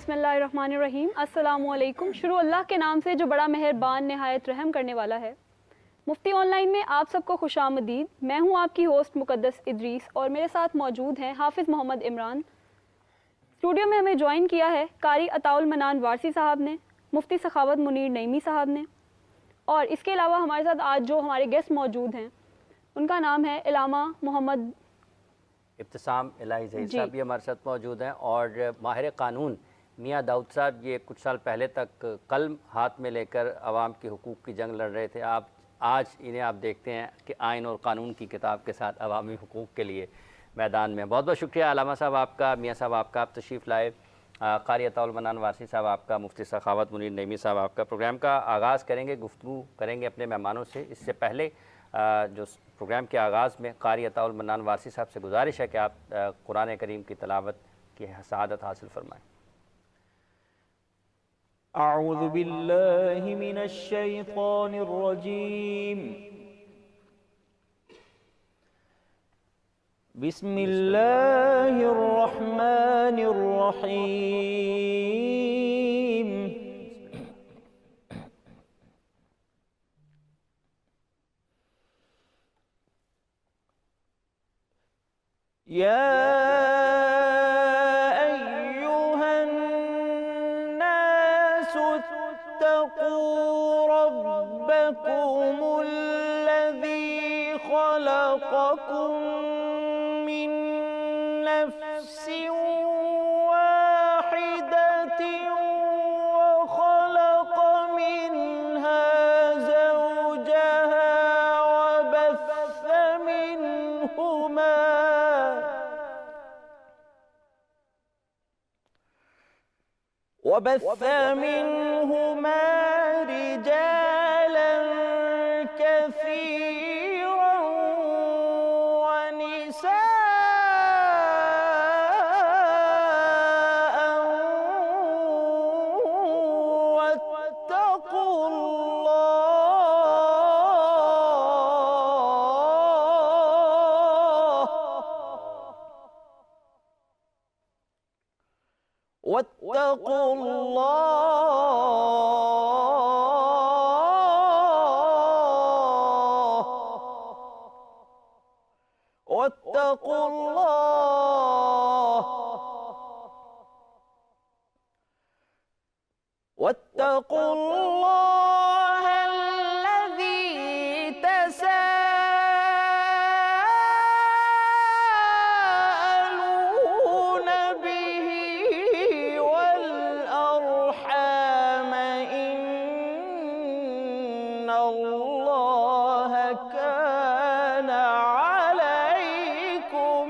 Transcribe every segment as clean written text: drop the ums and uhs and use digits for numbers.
بسم اللہ الرحمن الرحیم۔ السلام علیکم۔ شروع اللہ کے نام سے جو بڑا مہربان نہایت رحم کرنے والا ہے۔ مفتی آن لائن میں آپ سب کو خوش آمدید۔ میں ہوں آپ کی ہوسٹ مقدس ادریس اور میرے ساتھ موجود ہیں حافظ محمد عمران۔ اسٹوڈیو میں ہمیں جوائن کیا ہے قاری عطاء المنان وارثی صاحب نے، مفتی سخاوت منیر نعیمی صاحب نے، اور اس کے علاوہ ہمارے ساتھ آج جو ہمارے گیسٹ موجود ہیں ان کا نام ہے علامہ محمد ابتسام الہی ظہیر صاحب بھی ہمارے ساتھ موجود ہیں، اور ماہر قانون میاں داؤد صاحب یہ کچھ سال پہلے تک قلم ہاتھ میں لے کر عوام کے حقوق کی جنگ لڑ رہے تھے۔ آج انہیں آپ دیکھتے ہیں کہ آئین اور قانون کی کتاب کے ساتھ عوامی حقوق کے لیے میدان میں۔ بہت بہت شکریہ علامہ صاحب آپ کا، میاں صاحب آپ کا، آپ تشریف لائے۔ قاری عطاء المنان وارثی صاحب آپ کا، مفتی سخاوت منیر نعیمی صاحب آپ کا۔ پروگرام کا آغاز کریں گے، گفتگو کریں گے اپنے مہمانوں سے۔ اس سے پہلے جو پروگرام کے آغاز میں قاری عطاء المنان وارثی صاحب سے گزارش ہے کہ آپ قرآن کریم کی تلاوت کی سعادت حاصل فرمائیں۔ اعوذ باللہ من الشیطان الرجیم، بسم اللہ الرحمن الرحیم۔ یا ایہا الناس اتقوا ربکم الذی خلقکم من نفس واحدة وخلق منها زوجها وبث منهما رجالا كثيرا ونساء واتقوا واتقوا الله الذي تساءلون به والأرحام إن الله كان عليكم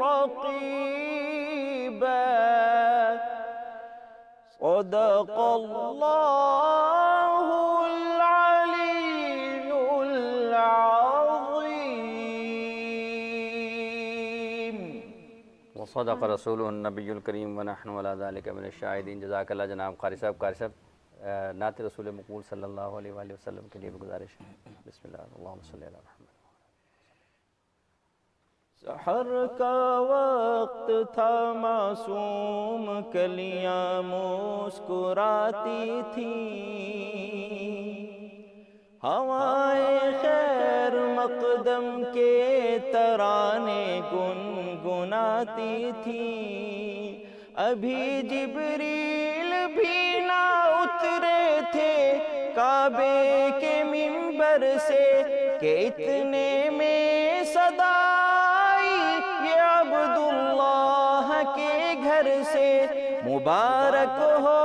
رقيبا۔ صدق اللہ العلی العظیم۔ وصدق رسول النبی الکریم ونحن علی ذلک من الشاہدین۔ جزاک اللہ جناب قاری صاحب۔ قاری صاحب نعت رسول مقبول صلی اللہ علیہ وآلہ وسلم کے لیے گزارش ہے۔ بسم اللہ، اللہم صلی اللہ علیہ وسلم۔ سحر کا وقت تھا، معصوم کلیاں مسکراتی تھیں، ہوائیں خیر مقدم کے ترانے گنگناتی تھیں، ابھی جبریل بھی نہ اترے تھے کعبے کے منبر سے کہ اتنے میں صدا عبداللہ کے گھر سے، مبارک ہو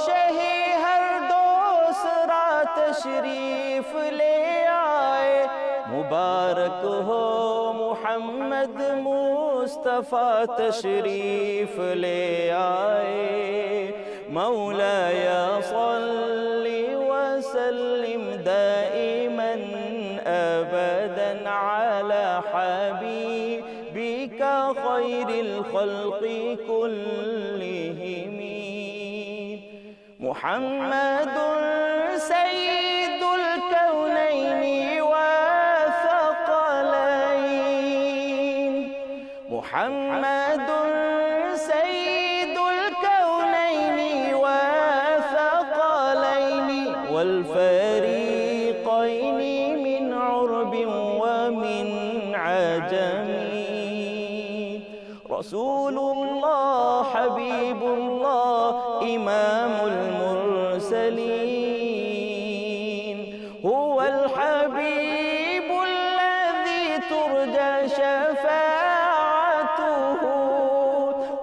شہ ہر دوسرا تشریف لے آئے، مبارک ہو محمد مصطفیٰ تشریف لے آئے، مولاي صل وسلم دائما ابدا على حبيبك خير الخلق كلهم، محمد سيد الكونين وثقلين، محمد سيد الكونين إمام المرسلين هو الحبيب الذي ترجى شفاعته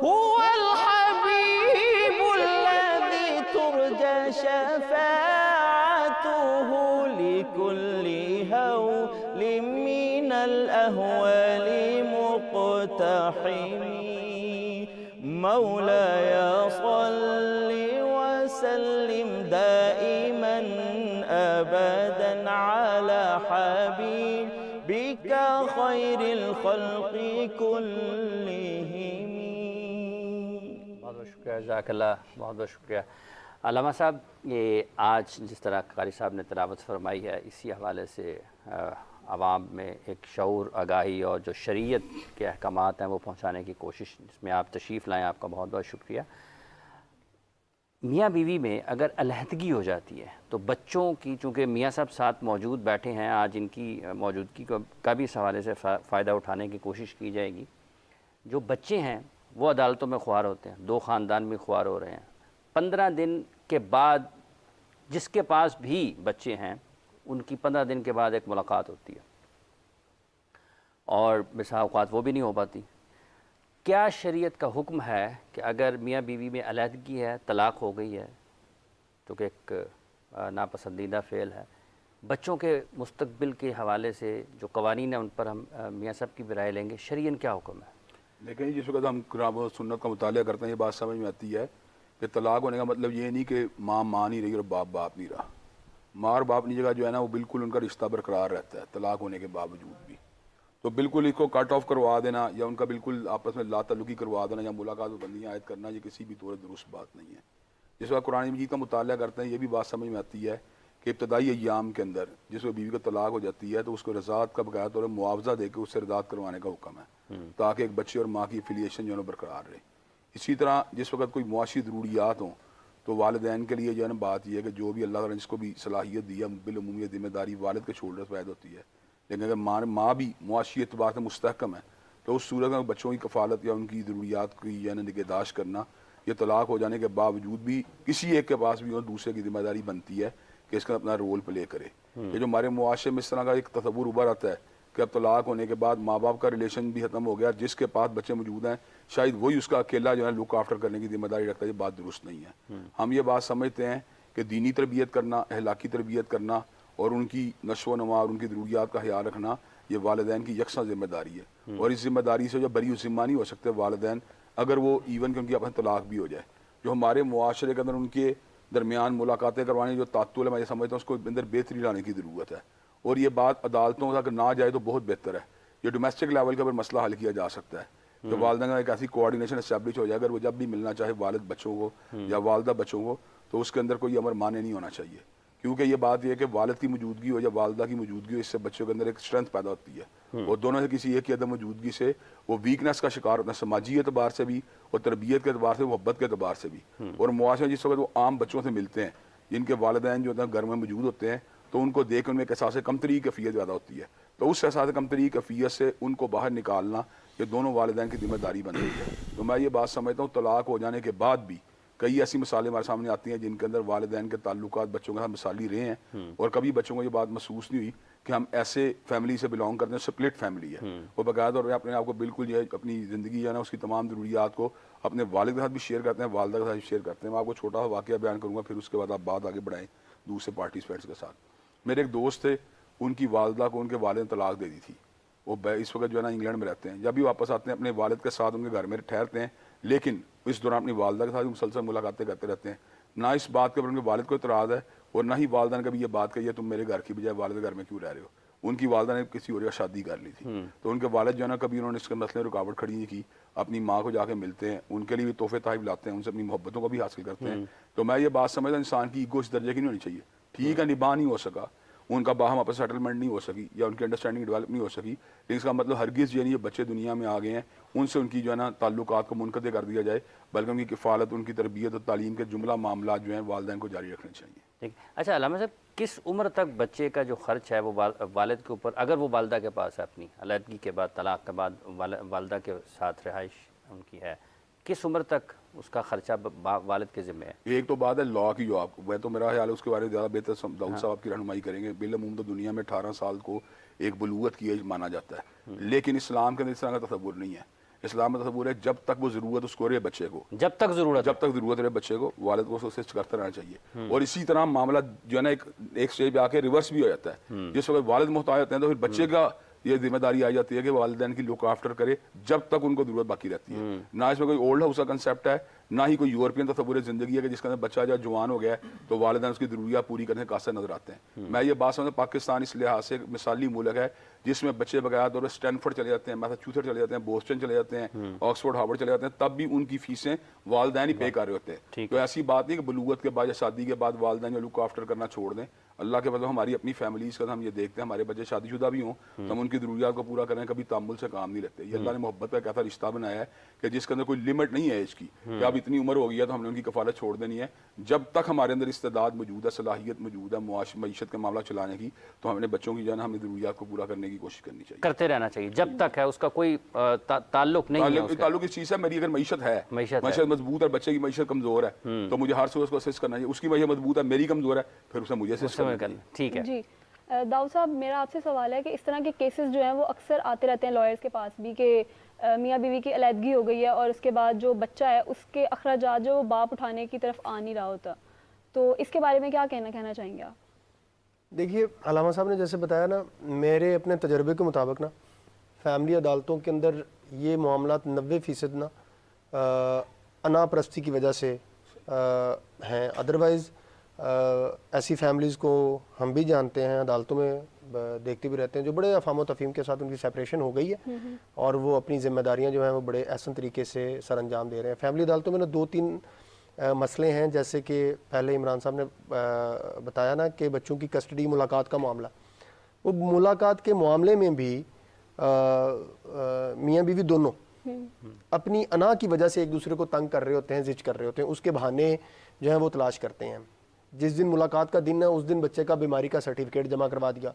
هو الحبيب الذي ترجى شفاعته لكل هول من الأهوال مقتحم مولاي صل وسلم دائما أبدا على حبيبك خير الخلق كلهم. بہت بہت شکریہ، جزاک اللہ، بہت بہت شکریہ علامہ صاحب. یہ آج جس طرح قاری صاحب نے تلاوت فرمائی ہے، اسی حوالے سے عوام میں ایک شعور، آگاہی اور جو شریعت کے احکامات ہیں وہ پہنچانے کی کوشش جس میں آپ تشریف لائیں، آپ کا بہت بہت شکریہ. میاں بیوی میں اگر علیحدگی ہو جاتی ہے تو بچوں کی، چونکہ میاں صاحب ساتھ موجود بیٹھے ہیں آج، ان کی موجودگی کا بھی اس حوالے سے فائدہ اٹھانے کی کوشش کی جائے گی. جو بچے ہیں وہ عدالتوں میں خوار ہوتے ہیں، دو خاندان میں خوار ہو رہے ہیں. 15 دن کے بعد جس کے پاس بھی بچے ہیں ان کی 15 دن کے بعد ایک ملاقات ہوتی ہے اور بسا اوقات وہ بھی نہیں ہو پاتی. کیا شریعت کا حکم ہے کہ اگر میاں بیوی میں علیحدگی ہے، طلاق ہو گئی ہے، جو کہ ایک ناپسندیدہ فعل ہے، بچوں کے مستقبل کے حوالے سے جو قوانین ہیں ان پر ہم میاں صاحب کی بھی رائے لیں گے، شرعاً کیا حکم ہے؟ لیکن جس وقت ہم کتاب و سنت کا مطالعہ کرتے ہیں یہ بات سمجھ میں آتی ہے کہ طلاق ہونے کا مطلب یہ نہیں کہ ماں نہیں رہی اور باپ نہیں رہا. ماں اور باپ کی جگہ جو ہے نا وہ بالکل ان کا رشتہ برقرار رہتا ہے طلاق ہونے کے باوجود بھی. تو بالکل اس کو کٹ آف کروا دینا یا ان کا بالکل آپس میں لا تعلقی کروا دینا یا ملاقات و بندیاں عائد کرنا یہ کسی بھی طور درست بات نہیں ہے. جس وقت قرآن مجید کا مطالعہ کرتے ہیں یہ بھی بات سمجھ میں آتی ہے کہ ابتدائی ایام کے اندر جس وقت بیوی کا طلاق ہو جاتی ہے تو اس کو رضاعت کا باقاعدہ طور پر معاوضہ دے کے اس سے رضاعت کروانے کا حکم ہے تاکہ ایک بچے اور ماں کی افیلیشن جو ہے نا برقرار رہے. اسی طرح جس وقت کوئی معاشی ضروریات ہوں تو والدین کے لیے جو ہے نا بات یہ ہے کہ جو بھی اللہ تعالیٰ نے جس کو بھی صلاحیت دی ہے بالعموم یہ ذمہ داری والد کے شولڈر پہ عائد ہوتی ہے. لیکن اگر ماں بھی معاشی اعتبار سے مستحکم ہے تو اس صورت میں بچوں کی کفالت یا ان کی ضروریات کی یا نگہداشت کرنا یہ طلاق ہو جانے کے باوجود بھی کسی ایک کے پاس بھی اور دوسرے کی ذمہ داری بنتی ہے کہ اس کا اپنا رول پلے کرے. یہ جو ہمارے معاشرے میں اس طرح کا ایک تصور ابھر آتا ہے کہ اب طلاق ہونے کے بعد ماں باپ کا ریلیشن بھی ختم ہو گیا، جس کے پاس بچے موجود ہیں شاید وہی اس کا اکیلا جو ہے لک آفٹر کرنے کی ذمہ داری رکھتا ہے. یہ بات درست نہیں ہے. ہم یہ بات سمجھتے ہیں کہ دینی تربیت کرنا، اخلاقی تربیت کرنا اور ان کی نشو و نما اور ان کی ضروریات کا خیال رکھنا یہ والدین کی یکساں ذمہ داری ہے. اور اس ذمہ داری سے جو بری ذمہ نہیں ہو سکتے والدین اگر وہ ایون کہ ان کی اپنے طلاق بھی ہو جائے. جو ہمارے معاشرے کے اندر ان کے درمیان ملاقاتیں کروانے جو تعطل ہے میں یہ سمجھتا ہوں اس کو اندر بہتری لانے کی ضرورت ہے. اور یہ بات عدالتوں تک نہ جائے تو بہت بہتر ہے. یہ ڈومیسٹک لیول کے اوپر مسئلہ حل کیا جا سکتا ہے کہ والدین کا ایک ایسی کوآرڈینیشن اسٹیبلش ہو جائے اگر وہ جب بھی ملنا چاہے والد بچوں کو یا والدہ بچوں کو تو اس کے اندر کوئی امر مانے نہیں ہونا چاہیے. کیونکہ یہ بات یہ ہے کہ والد کی موجودگی ہو یا والدہ کی موجودگی ہو اس سے بچوں کے اندر ایک اسٹرینتھ پیدا ہوتی ہے اور دونوں سے کسی ایک کی عدم موجودگی سے وہ ویکنس کا شکار ہوتا ہے سماجی اعتبار سے بھی اور تربیت کے اعتبار سے محبت کے اعتبار سے بھی. اور معاشرے جس وقت وہ عام بچوں سے ملتے ہیں جن کے والدین جو گھر میں موجود ہوتے ہیں تو ان کو دیکھ کے ان میں ایک احساس کمتری کیفیت زیادہ ہوتی ہے. تو اس احساس کمتری کیفیت سے ان کو باہر نکالنا یہ دونوں والدین کی ذمہ داری بن رہی ہے. تو میں یہ بات سمجھتا ہوں طلاق ہو جانے کے بعد بھی کئی ایسی مثالیں ہمارے سامنے آتی ہیں جن کے اندر والدین کے تعلقات بچوں کے ساتھ مثالی رہے ہیں اور کبھی بچوں کو یہ بات محسوس نہیں ہوئی کہ ہم ایسے فیملی سے بلانگ کرتے ہیں سپلٹ فیملی ہے. وہ باقاعدہ طور پہ اپنے آپ کو بالکل جو ہے اپنی زندگی جو ہے نا اس کی تمام ضروریات کو اپنے والد کے ساتھ بھی شیئر کرتے ہیں، والدہ کے ساتھ بھی شیئر کرتے ہیں. میں آپ کو چھوٹا سا واقعہ بیان کروں گا پھر اس کے بعد آپ بات آگے بڑھائیں دوسرے پارٹیسپینٹس کے ساتھ. میرے ایک دوست تھے، ان کی والدہ کو ان کے والد نے طلاق دے دی تھی. وہ اس وقت جو ہے نا انگلینڈ میں رہتے ہیں. جب بھی واپس آتے ہیں اپنے والد کے ساتھ ان کے گھر میں ٹھہرتے ہیں لیکن اس دوران اپنی والدہ کے ساتھ مسلسل ملاقاتیں کرتے رہتے ہیں. نہ اس بات کے اوپر ان کے والد کو اعتراض ہے اور نہ ہی والدہ نے کبھی یہ بات کہی ہے تم میرے گھر کی بجائے والد کے گھر میں کیوں رہ رہے ہو. ان کی والدہ نے کسی اور کا شادی کر لی تھی تو ان کے والد جو ہے نا کبھی انہوں نے اس کے مسئلے میں رکاوٹ کھڑی نہیں کی. اپنی ماں کو جا کے ملتے ہیں، ان کے لیے بھی تحفے تحائف لاتے ہیں، ان سے اپنی محبتوں کو بھی حاصل کرتے ہیں. تو میں یہ بات سمجھتا ہوں انسان کی ایگو اس درجے کی نہیں ہونی چاہیے. ٹھیک ہے نباہ نہیں ہو سکا، ان کا باہم آپس سیٹلمنٹ نہیں ہو سکی یا ان کی انڈرسٹینڈنگ ڈیولپ نہیں ہو سکی، لیکن اس کا مطلب ہرگز یہ نہیں ہے بچے دنیا میں آ گئے ہیں ان سے ان کی جو ہے نا تعلقات کو منقطع کر دیا جائے، بلکہ ان کی کفالت، ان کی تربیت اور تعلیم کے جملہ معاملات جو ہیں والدین کو جاری رکھنے چاہیے. ٹھیک. اچھا علامہ صاحب، کس عمر تک بچے کا جو خرچ ہے وہ والد کے اوپر، اگر وہ والدہ کے پاس ہے اپنی علیحدگی کے بعد طلاق کے بعد والدہ کے ساتھ رہائش ان کی ہے، کس عمر تک اس کا خرچہ والد کے ذمہ ہے. ایک تو بات ہے لا کی، جو آپ میں تو میرا خیال ہے اس کے بارے میں زیادہ بہتر داؤد صاحب کی رہنمائی کریں گے. بالعموم تو دنیا میں 18 سال کو ایک بلوغت کی ایج مانا جاتا ہے، لیکن اسلام کے اندر اس طرح کا تصور نہیں ہے. اسلام میں تصور ہے جب تک وہ ضرورت اس کو رہے بچے کو، جب تک ضرورت رہے بچے کو، والد کو اسے کرتا رہنا چاہیے. اور اسی طرح معاملہ جو ہے نا ایک سٹیج پہ آ کے ریورس بھی ہو جاتا ہے. جس وقت والد محتاج ہوتے ہیں تو پھر بچے کا یہ ذمہ داری آ جاتی ہے کہ والدین کی لک آفٹر کرے جب تک ان کو ضرورت باقی رہتی ہے. نہ اس میں کوئی اولڈ ہاؤس کا کنسیپٹ ہے، نہ ہی کوئی یورپین تصور زندگی ہے کہ جس کے اندر بچہ جب جوان ہو گیا ہے تو والدین اس کی ضروریات پوری کرنے قاصر نظر آتے ہیں. میں یہ بات سمجھتا ہوں پاکستان اس لحاظ سے ایک مثالی ملک ہے جس میں بچے بغیر طور اسٹینفورڈ چلے جاتے ہیں، میساچوسیٹس چلے جاتے ہیں، بوسٹن چلے جاتے ہیں، آکسفورڈ ہارورڈ چلے جاتے ہیں، تب بھی ان کی فیسیں والدین ہی پے کر رہے ہوتے ہیں. تو ایسی بات نہیں کہ بلوغت کے بعد یا شادی کے بعد والدین جو لک آفٹر کرنا چھوڑ دیں. اللہ کے فضل ہماری اپنی فیملیز کا ہم یہ دیکھتے ہیں، ہمارے بچے شادی شدہ بھی ہوں تو ہم ان کی ضروریات کو پورا کریں، کبھی تعامل سے کام نہیں لیتے. یہ اللہ نے محبت کا ایک ایسا رشتہ بنایا ہے کہ جس کے اندر کوئی لمٹ نہیں ہے ایج کی کہ اب اتنی عمر ہو گئی ہے تو ہم نے ان کی کفالت چھوڑ دینی ہے. جب تک ہمارے اندر استعداد موجود ہے، صلاحیت موجود ہے معیشت کا معاملہ چلانے کی، تو ہم نے بچوں کی جو ہے نا ہمیں ضروریات کو پورا کرنے کی کوشش کرنی چاہیے، کرتے رہنا چاہیے جب تک ہے. اس کا کوئی تعلق نہیں ہے. تعلق اس چیز ہے میری اگر معیشت ہے، معیشت مضبوط ہے، بچے کی معیشت کمزور ہے تو مجھے ہر صورت کو اسسٹ کرنا چاہیے. اس کی معیشت مضبوط ہے، میری کمزور ہے، پھر اسے مجھے اسسٹ کرنا چاہیے. ٹھیک ہے جی داؤد صاحب، میرا آپ سے سوال ہے کہ اس طرح کے کیسز جو ہیں وہ اکثر آتے رہتے ہیں لائرز کے پاس بھی کہ میاں بیوی کی علیحدگی ہو گئی ہے اور اس کے بعد جو بچہ ہے اس کے اخراجات جو باپ اٹھانے کی طرف آ نہیں رہا ہوتا، تو اس کے بارے میں کیا کہنا چاہیں گے آپ؟ دیکھیے علامہ صاحب نے جیسے بتایا نا، میرے اپنے تجربے کے مطابق نا فیملی عدالتوں کے اندر یہ معاملات 90% نا انا پرستی کی وجہ سے ہیں. ادروائز ایسی فیملیز کو ہم بھی جانتے ہیں، عدالتوں میں دیکھتے بھی رہتے ہیں جو بڑے افہام و تفہیم کے ساتھ ان کی سیپریشن ہو گئی ہے اور وہ اپنی ذمہ داریاں جو ہیں وہ بڑے احسن طریقے سے سر انجام دے رہے ہیں. فیملی عدالتوں میں نا 2-3 مسئلے ہیں، جیسے کہ پہلے عمران صاحب نے بتایا نا کہ بچوں کی کسٹڈی ملاقات کا معاملہ. وہ ملاقات کے معاملے میں بھی میاں بیوی دونوں اپنی انا کی وجہ سے ایک دوسرے کو تنگ کر رہے ہوتے ہیں، زج کر رہے ہوتے ہیں، اس کے بہانے جو ہیں وہ تلاش کرتے ہیں. جس دن ملاقات کا دن ہے اس دن بچے کا بیماری کا سرٹیفکیٹ جمع کروا دیا،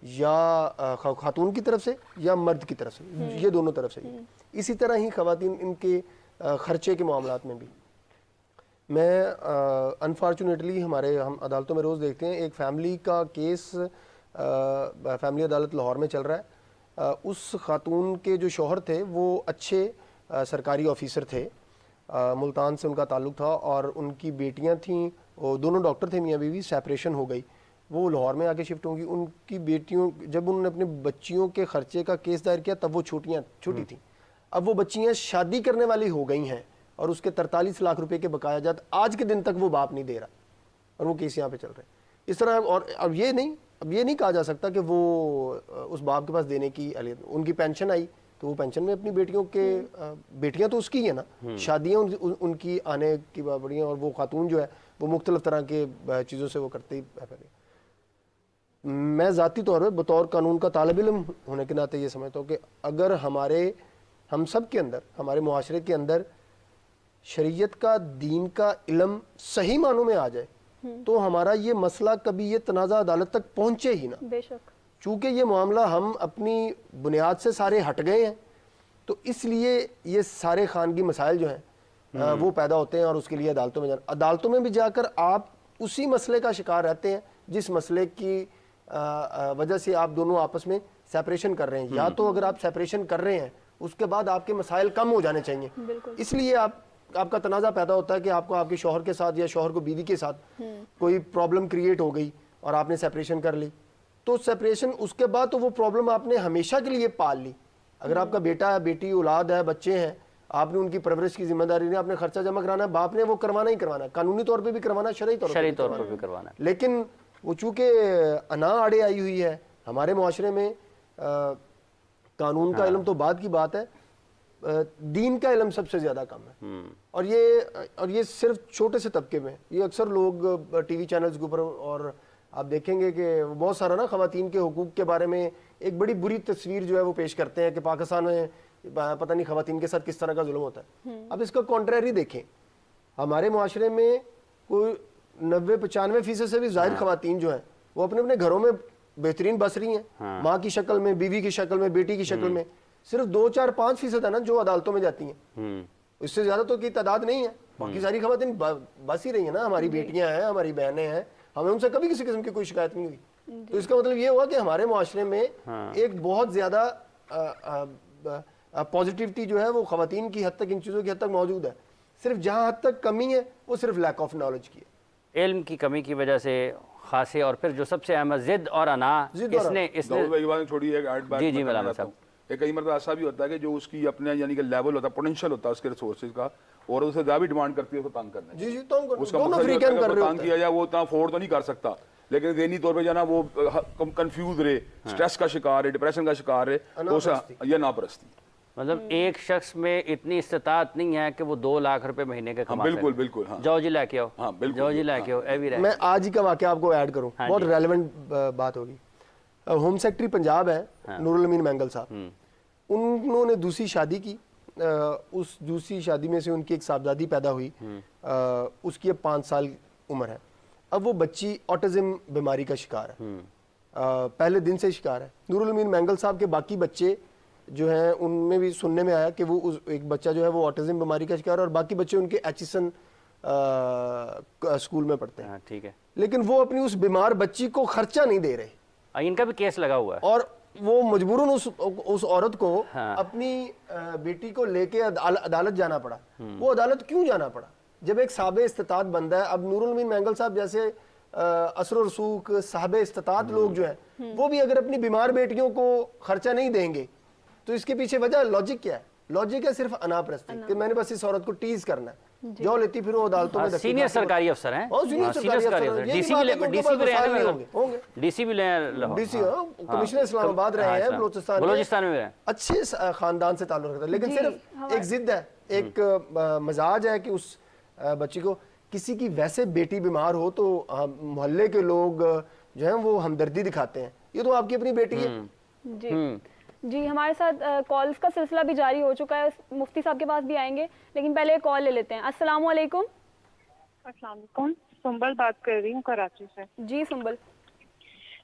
یا خاتون کی طرف سے یا مرد کی طرف سے، یہ دونوں طرف سے. اسی طرح ہی خواتین ان کے خرچے کے معاملات میں بھی میں انفارچونیٹلی ہم عدالتوں میں روز دیکھتے ہیں ایک فیملی کا کیس فیملی عدالت لاہور میں چل رہا ہے. اس خاتون کے جو شوہر تھے وہ اچھے سرکاری آفیسر تھے، ملتان سے ان کا تعلق تھا اور ان کی بیٹیاں تھیں، وہ دونوں ڈاکٹر تھے میاں بیوی. سیپریشن ہو گئی، وہ لاہور میں آ کے شفٹ ہوں گی. ان کی بیٹیوں جب انہوں نے اپنے بچیوں کے خرچے کا کیس دائر کیا تب وہ چھوٹی تھیں. اب وہ بچیاں شادی کرنے والی ہو گئی ہیں اور اس کے 43 لاکھ روپے کے بقایا جات آج کے دن تک وہ باپ نہیں دے رہا اور وہ کیس یہاں پہ چل رہے ہیں اس طرح. اور اب یہ نہیں کہا جا سکتا کہ وہ اس باپ کے پاس دینے کی ان کی پینشن آئی تو وہ پینشن میں اپنی بیٹیوں کے بیٹیاں تو اس کی ہیں نا، شادیاں ان کی آنے کی بڑی ہیں، اور وہ خاتون جو ہے وہ مختلف طرح کے چیزوں سے وہ کرتے ہی پہلے. میں ذاتی طور پہ بطور قانون کا طالب علم ہونے کے ناطے یہ سمجھتا ہوں کہ اگر ہم سب کے اندر، ہمارے معاشرے کے اندر شریعت کا، دین کا علم صحیح معنوں میں آ جائے تو ہمارا یہ مسئلہ کبھی یہ تنازع عدالت تک پہنچے ہی نا. بے شک. چونکہ یہ معاملہ ہم اپنی بنیاد سے سارے ہٹ گئے ہیں تو اس لیے یہ سارے خانگی مسائل جو ہیں وہ پیدا ہوتے ہیں اور اس کے لیے عدالتوں میں بھی جا کر آپ اسی مسئلے کا شکار رہتے ہیں جس مسئلے کی وجہ سے آپ دونوں آپس میں سیپریشن کر رہے ہیں. یا تو اگر آپ سیپریشن کر رہے ہیں اس کے بعد آپ کے مسائل کم ہو جانے چاہیے. اس لیے آپ کا تنازع پیدا ہوتا ہے کہ آپ کو آپ کے شوہر کے ساتھ یا شوہر کو بیوی کے ساتھ کوئی پرابلم کریٹ ہو گئی اور آپ نے سیپریشن کر لی تو سیپریشن اس کے بعد تو وہ پرابلم آپ نے ہمیشہ کے لیے پال لی. اگر آپ کا بیٹا ہے، بیٹی، اولاد ہے، بچے ہیں، آپ نے ان کی پرورش کی ذمہ داری نہیں، آپ نے خرچہ جمع کرانا ہے، باپ نے وہ کروانا ہی کروانا ہے، قانونی طور پہ بھی کروانا ہے، شرعی طور پہ بھی کروانا ہے. لیکن وہ چونکہ انا آڑے آئی ہوئی ہے ہمارے معاشرے میں، قانون کا علم تو بعد کی بات ہے، دین کا علم سب سے زیادہ کم ہے. اور یہ صرف چھوٹے سے طبقے میں، یہ اکثر لوگ ٹی وی چینلز کے اوپر اور آپ دیکھیں گے کہ بہت سارا نا خواتین کے حقوق کے بارے میں ایک بڑی بری تصویر جو ہے وہ پیش کرتے ہیں کہ پاکستان میں پتہ نہیں خواتین کے ساتھ کس طرح کا ظلم ہوتا ہے. اب اس کا کانٹریری دیکھیں، ہمارے معاشرے میں کوئی 90-95% سے بھی زائد خواتین جو ہیں وہ اپنے گھروں میں بہترین بس رہی ہیں، ماں کی شکل میں، بیوی کی شکل میں، بیٹی کی شکل میں. صرف 2-4-5% ہے نا جو عدالتوں میں جاتی ہیں. اس سے زیادہ تو کی تعداد نہیں ہے. باقی ساری خواتین بس ہی رہی ہیں نا, ہماری بیٹیاں ہیں, ہماری بہنیں ہیں, ہمیں ان سے کبھی کسی قسم کی کوئی شکایت نہیں ہوئی. تو اس کا مطلب یہ ہوا کہ ہمارے معاشرے میں ایک بہت زیادہ پازیٹیوٹی جو ہے وہ خواتین کی حد تک, ان چیزوں کی حد تک موجود ہے. صرف جہاں حد تک کمی ہے وہ صرف لیک آف نالج کی ہے, علم کی کمی کی وجہ سے خاصے, اور پھر جو سب سے اہم ضد اور انا, اس نے داؤد بھائی بات چھوڑی ایک ایڈ بیک. جی ملامت صاحب, ایک کئی مرتبہ ایسا بھی ہوتا ہے کہ جو اس کی اپنے یعنی کہ لیول ہوتا ہے, پوٹینشیل ہوتا ہے اس کے ریسورسز کا, اور اسے زیادہ بھی ڈیمانڈ کرتی ہے اس کو تنگ کرنے کی. جی تنگ اس کا دونوں مقصد فریقین کر رہے تنگ ہوتے کیا ہیں. جائے, وہ اتنا افورڈ تو نہیں کر سکتا, لیکن ذہنی طور پہ جو ہے نا وہ کنفیوز رہے, سٹریس کا شکار ہے, ڈپریشن کا شکار ہے, یا ناپرستی. مطلب ایک شخص میں اتنی استطاعت نہیں ہے کہ وہ 2 لاکھ روپے مہینے کے کما سکے. بالکل بالکل, ہاں جاؤ جی لے کے آؤ, ہاں بالکل, جاؤ جی لے کے آؤ, ایوی رہے. میں آج ہی کا واقعہ آپ کو ایڈ کروں, بہت ریلیونٹ بات ہوگی. ہوم سیکٹری پنجاب ہے نور الامین مینگل صاحب, انہوں نے دوسری شادی کی. اس دوسری شادی میں سے ان کی ایک صاحبزادی پیدا ہوئی, اس کی اب 5 سال عمر ہے. اب وہ بچی آٹزم بیماری کا شکار ہے, پہلے دن سے شکار ہے. نور الامین مینگل صاحب کے باقی بچے جو ہیں ان میں بھی سننے میں آیا کہ وہ ایک بچہ جو ہے وہ آٹزم بیماری کا شکار ہے, اور باقی بچے ان کے ایچسن اسکول میں پڑھتے ہیں. ٹھیک ہے, لیکن وہ اپنی اس بیمار بچی کو خرچہ نہیں دے رہے, ان کا بھی کیس لگا ہوا ہے, اور وہ مجبوراً اس عورت کو اپنی بیٹی کو لے کے عدالت جانا پڑا. وہ عدالت کیوں جانا پڑا جب ایک صاحب استطاعت بندہ ہے. اب نور الامین مینگل صاحب جیسے اثر و رسوخ صاحب استطاعت لوگ جو ہیں, وہ بھی اگر اپنی بیمار بیٹیوں کو خرچہ نہیں دیں گے تو اس کے پیچھے وجہ لاجک کیا ہے؟ لاجک ہے صرف انا پرستی, کہ میں نے بس اس عورت کو ٹیز کرنا ہے, جو لیتی پھر وہ عدالتوں میں سینئر سرکاری افسر ہیں, سینئر سرکاری افسر, ڈی سی بھی ہوں گے, ڈی سی بھی ڈی سی کمشنر اسلام آباد رہے ہیں, بلوچستان میں رہے, اچھے خاندان سے تعلق رکھتا ہے. لیکن صرف ایک ضد ہے, ایک مزاج ہے کہ اس بچی کو, کسی کی ویسے بیٹی بیمار ہو تو محلے کے لوگ جو ہیں وہ ہمدردی دکھاتے ہیں, یہ تو آپ کی اپنی بیٹی ہے. جی ہمارے ساتھ کالز کا سلسلہ بھی جاری ہو چکا ہے, مفتی صاحب کے پاس بھی آئیں گے, لیکن پہلے کال لے لیتے ہیں. السلام علیکم. السلام علیکم, سنبل بات کر رہی ہوں کراچی سے. جی سنبل,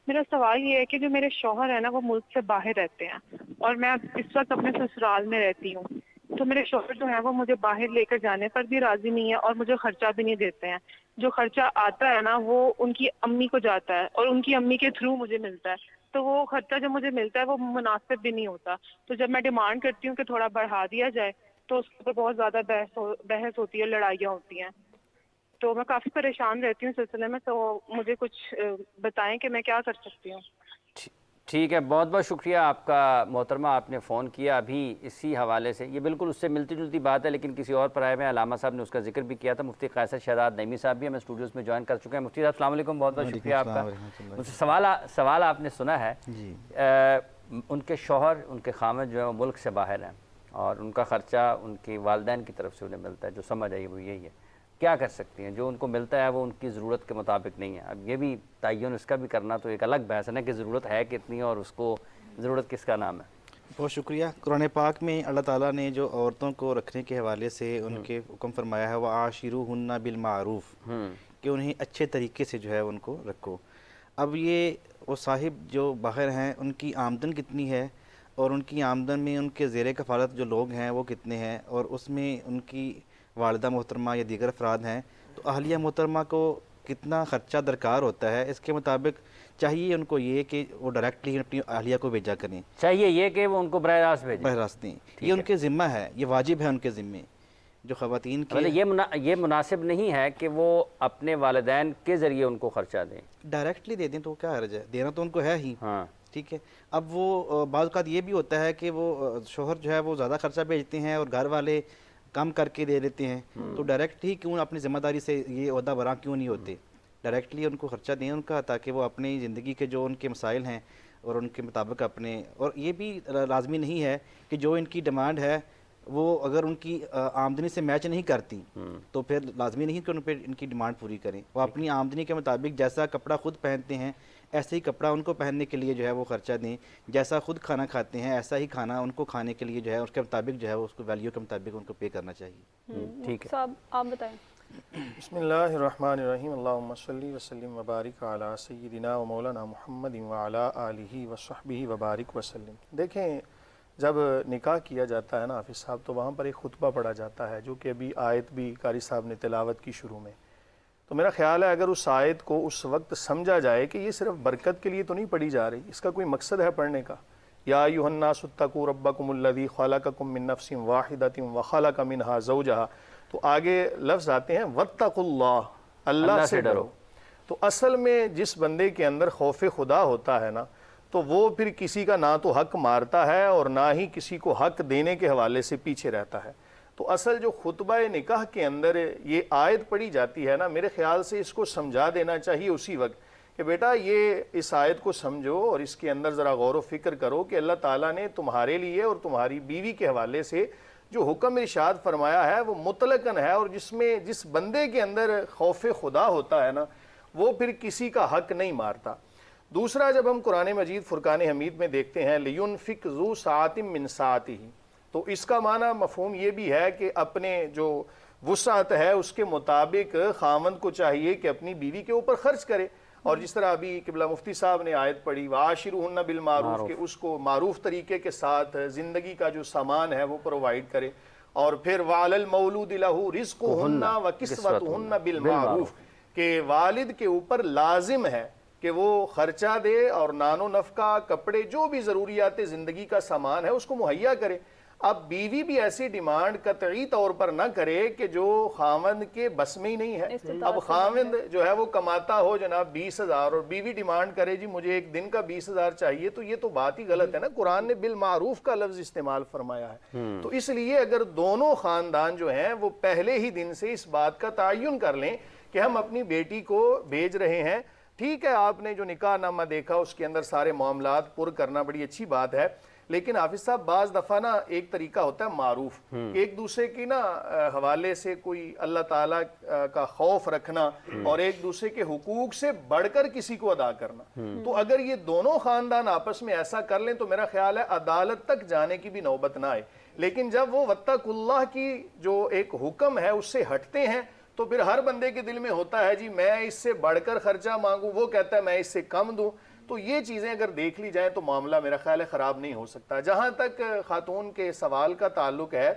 میرا سوال یہ ہے کہ جو میرے شوہر ہے نا وہ ملک سے باہر رہتے ہیں, اور میں اس وقت اپنے سسرال میں رہتی ہوں. تو میرے شوہر جو ہیں وہ مجھے باہر لے کر جانے پر بھی راضی نہیں ہے, اور مجھے خرچہ بھی نہیں دیتے ہیں. جو خرچہ آتا ہے نا وہ ان کی امی کو جاتا ہے, اور ان کی امی کے تھرو مجھے ملتا ہے. تو وہ خرچہ جو مجھے ملتا ہے وہ مناسب بھی نہیں ہوتا. تو جب میں ڈیمانڈ کرتی ہوں کہ تھوڑا بڑھا دیا جائے تو اس پر بہت زیادہ بحث ہوتی ہے, لڑائیاں ہوتی ہیں. تو میں کافی پریشان رہتی ہوں اس سلسلے میں, تو مجھے کچھ بتائیں کہ میں کیا کر سکتی ہوں. ٹھیک ہے, بہت بہت شکریہ آپ کا محترمہ, آپ نے فون کیا ابھی اسی حوالے سے. یہ بالکل اس سے ملتی جلتی بات ہے, لیکن کسی اور پر آئے ہوئے علامہ صاحب نے اس کا ذکر بھی کیا تھا. مفتی قیصر شہزاد نعیمی صاحب بھی ہمیں اسٹوڈیوز میں جوائن کر چکے ہیں. مفتی صاحب السلام علیکم, بہت بہت شکریہ آپ کا. مجھ سے سوال آپ نے سنا ہے, ان کے شوہر, ان کے خامد جو ہے وہ ملک سے باہر ہیں, اور ان کا خرچہ ان کے والدین کی طرف سے انہیں ملتا ہے. جو سمجھ آئی وہ یہی ہے, کیا کر سکتی ہیں؟ جو ان کو ملتا ہے وہ ان کی ضرورت کے مطابق نہیں ہے. اب یہ بھی تعین اس کا بھی کرنا تو ایک الگ بحث ہے نا, کہ ضرورت ہے کتنی اور اس کو ضرورت کس کا نام ہے. بہت شکریہ. قرآن پاک میں اللہ تعالیٰ نے جو عورتوں کو رکھنے کے حوالے سے ان کے حکم فرمایا ہے, وَعَاشِرُوهُنَّ بِالْمَعْرُوفِ, کہ انہیں اچھے طریقے سے جو ہے ان کو رکھو. اب یہ وہ صاحب جو باہر ہیں ان کی آمدن کتنی ہے, اور ان کی آمدن میں ان کے زیر کفالت جو لوگ ہیں وہ کتنے ہیں, اور اس میں ان کی والدہ محترمہ یا دیگر افراد ہیں, تو اہلیہ محترمہ کو کتنا خرچہ درکار ہوتا ہے. اس کے مطابق چاہیے ان کو یہ کہ وہ ڈائریکٹلی اپنی اہلیہ کو بھیجا کریں, چاہیے یہ کہ وہ ان کو براہ راست بھیجیں, براہ راست دیں. یہ ان کے ذمہ ہے, یہ واجب ہے ان کے ذمے. جو خواتین کی یہ مناسب نہیں ہے کہ وہ اپنے والدین کے ذریعے ان کو خرچہ دیں, ڈائریکٹلی دے دیں تو کیا حرج ہے, دینا تو ان کو ہے ہی. ٹھیک ہے. اب وہ بعض اوقات یہ بھی ہوتا ہے کہ وہ شوہر جو ہے وہ زیادہ خرچہ بھیجتے ہیں اور گھر والے کم کر کے دے لیتے ہیں, تو ڈائریکٹ ہی کیوں اپنی ذمہ داری سے یہ عہدہ براں کیوں نہیں ہوتے. ڈائریکٹلی ان کو خرچہ دیں ان کا, تاکہ وہ اپنی زندگی کے جو ان کے مسائل ہیں اور ان کے مطابق اپنے, اور یہ بھی لازمی نہیں ہے کہ جو ان کی ڈیمانڈ ہے وہ اگر ان کی آمدنی سے میچ نہیں کرتی تو پھر لازمی نہیں کہ ان پہ ان کی ڈیمانڈ پوری کریں. وہ اپنی آمدنی کے مطابق جیسا کپڑا خود پہنتے ہیں ایسے ہی کپڑا ان کو پہننے کے لیے جو ہے وہ خرچہ دیں, جیسا خود کھانا کھاتے ہیں ایسا ہی کھانا ان کو کھانے کے لیے جو ہے اس کے مطابق جو ہے اس کو ویلیو کے مطابق ان کو پے کرنا چاہیے. ٹھیک ہے صاحب آپ بتائیں. بسم اللہ الرحمن الرحیم. اللہم صلی وسلم وبارک علی سیدنا و مولانا محمد وعلی آلہ وصحبہ وبارک وسلم. دیکھیں جب نکاح کیا جاتا ہے نا حافظ صاحب تو وہاں پر ایک خطبہ پڑھا جاتا ہے جو کہ ابھی آیت بھی قاری صاحب نے تلاوت کی شروع میں. تو میرا خیال ہے اگر اس آیت کو اس وقت سمجھا جائے کہ یہ صرف برکت کے لیے تو نہیں پڑھی جا رہی, اس کا کوئی مقصد ہے پڑھنے کا. یا ایھا الناس اتقوا ربکم الذی خلقکم من نفس واحدۃ وخلق منها زوجها, تو آگے لفظ آتے ہیں واتقوا اللہ, اللہ سے ڈرو. تو اصل میں جس بندے کے اندر خوف خدا ہوتا ہے نا تو وہ پھر کسی کا نہ تو حق مارتا ہے اور نہ ہی کسی کو حق دینے کے حوالے سے پیچھے رہتا ہے. تو اصل جو خطبہ نکاح کے اندر یہ آیت پڑھی جاتی ہے نا, میرے خیال سے اس کو سمجھا دینا چاہیے اسی وقت کہ بیٹا یہ اس آیت کو سمجھو اور اس کے اندر ذرا غور و فکر کرو کہ اللہ تعالیٰ نے تمہارے لیے اور تمہاری بیوی کے حوالے سے جو حکم ارشاد فرمایا ہے وہ مطلقاً ہے, اور جس بندے کے اندر خوف خدا ہوتا ہے نا وہ پھر کسی کا حق نہیں مارتا. دوسرا, جب ہم قرآن مجید فرقان حمید میں دیکھتے ہیں لِيُنْفِقْ ذُو سَعَةٍ مِّن سَعَتِهِ, تو اس کا معنی مفہوم یہ بھی ہے کہ اپنے جو وسعت ہے اس کے مطابق خاوند کو چاہیے کہ اپنی بیوی کے اوپر خرچ کرے. اور جس طرح ابھی قبلہ مفتی صاحب نے آیت پڑھی وَعَاشِرُوهُنَّ بِالْمَعْرُوفِ, کہ اس کو معروف طریقے کے ساتھ زندگی کا جو سامان ہے وہ پرووائڈ کرے. اور پھر وَعَلَى الْمَوْلُودِ لَهُ رِزْقُهُنَّ وَكِسْوَتُهُنَّ بِالْمَعْرُوفِ, کہ والد کے اوپر لازم ہے کہ وہ خرچہ دے اور نان و نفقہ, کپڑے, جو بھی ضروریات زندگی کا سامان ہے اس کو مہیا کرے. اب بیوی بھی ایسی ڈیمانڈ قطعی طور پر نہ کرے کہ جو خاوند کے بس میں ہی نہیں ہے. اب خاوند جو ہے وہ کماتا ہو جناب 20,000 اور بیوی ڈیمانڈ کرے جی مجھے ایک دن کا 20,000 چاہیے, تو یہ تو بات ہی غلط ہے نا. قرآن نے بالمعروف کا لفظ استعمال فرمایا ہے. تو اس لیے اگر دونوں خاندان جو ہیں وہ پہلے ہی دن سے اس بات کا تعین کر لیں کہ ہم اپنی بیٹی کو بھیج رہے ہیں, ٹھیک ہے آپ نے جو نکاح نامہ دیکھا اس کے اندر سارے معاملات پر کرنا بڑی اچھی بات ہے, لیکن حافظ صاحب بعض دفعہ نا ایک طریقہ ہوتا ہے معروف, ایک دوسرے کی نا حوالے سے کوئی اللہ تعالیٰ کا خوف رکھنا اور ایک دوسرے کے حقوق سے بڑھ کر کسی کو ادا کرنا. تو اگر یہ دونوں خاندان آپس میں ایسا کر لیں تو میرا خیال ہے عدالت تک جانے کی بھی نوبت نہ آئے. لیکن جب وہ واتقوا اللہ کی جو ایک حکم ہے اس سے ہٹتے ہیں تو پھر ہر بندے کے دل میں ہوتا ہے جی میں اس سے بڑھ کر خرچہ مانگوں, وہ کہتا ہے میں اس سے کم دوں. تو یہ چیزیں اگر دیکھ لی جائیں تو معاملہ میرا خیال ہے خراب نہیں ہو سکتا. جہاں تک خاتون کے سوال کا تعلق ہے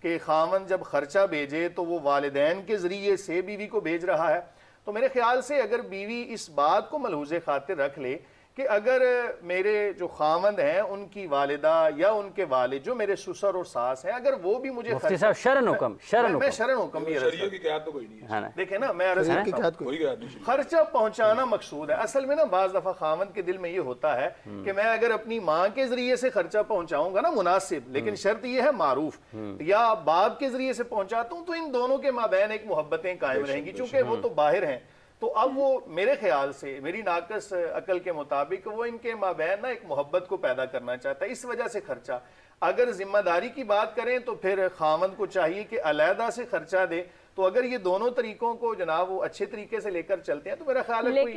کہ خاوند جب خرچہ بھیجے تو وہ والدین کے ذریعے سے بیوی کو بھیج رہا ہے, تو میرے خیال سے اگر بیوی اس بات کو ملحوظ خاطر رکھ لے کہ اگر میرے جو خاوند ہیں ان کی والدہ یا ان کے والد جو میرے سسر اور ساس ہیں اگر وہ بھی مجھے مفتی صاحب شرعن حکم میں شرعن حکم بھی عرض شریعت کی قیادت تو کوئی نہیں ہے. دیکھیں نا میں عرض کرتا ہوں کوئی قیادت نہیں. خرچہ پہنچانا مقصود ہے. اصل میں نا بعض دفعہ خاوند کے دل میں یہ ہوتا ہے کہ میں اگر اپنی ماں کے ذریعے سے خرچہ پہنچاؤں گا نا مناسب, لیکن شرط یہ ہے معروف, یا باپ کے ذریعے سے پہنچاتا ہوں تو ان دونوں کے مابین ایک محبتیں قائم رہیں گی چونکہ وہ تو باہر ہیں. تو اب وہ میرے خیال سے میری ناقص عقل کے مطابق وہ ان کے مابین نا ایک محبت کو پیدا کرنا چاہتا ہے, اس وجہ سے خرچہ. اگر ذمہ داری کی بات کریں تو پھر خاوند کو چاہیے کہ علیحدہ سے خرچہ دے. تو اگر یہ دونوں طریقوں کو جناب وہ اچھے طریقے سے لے کر چلتے ہیں تو میرا خیال ہے کوئی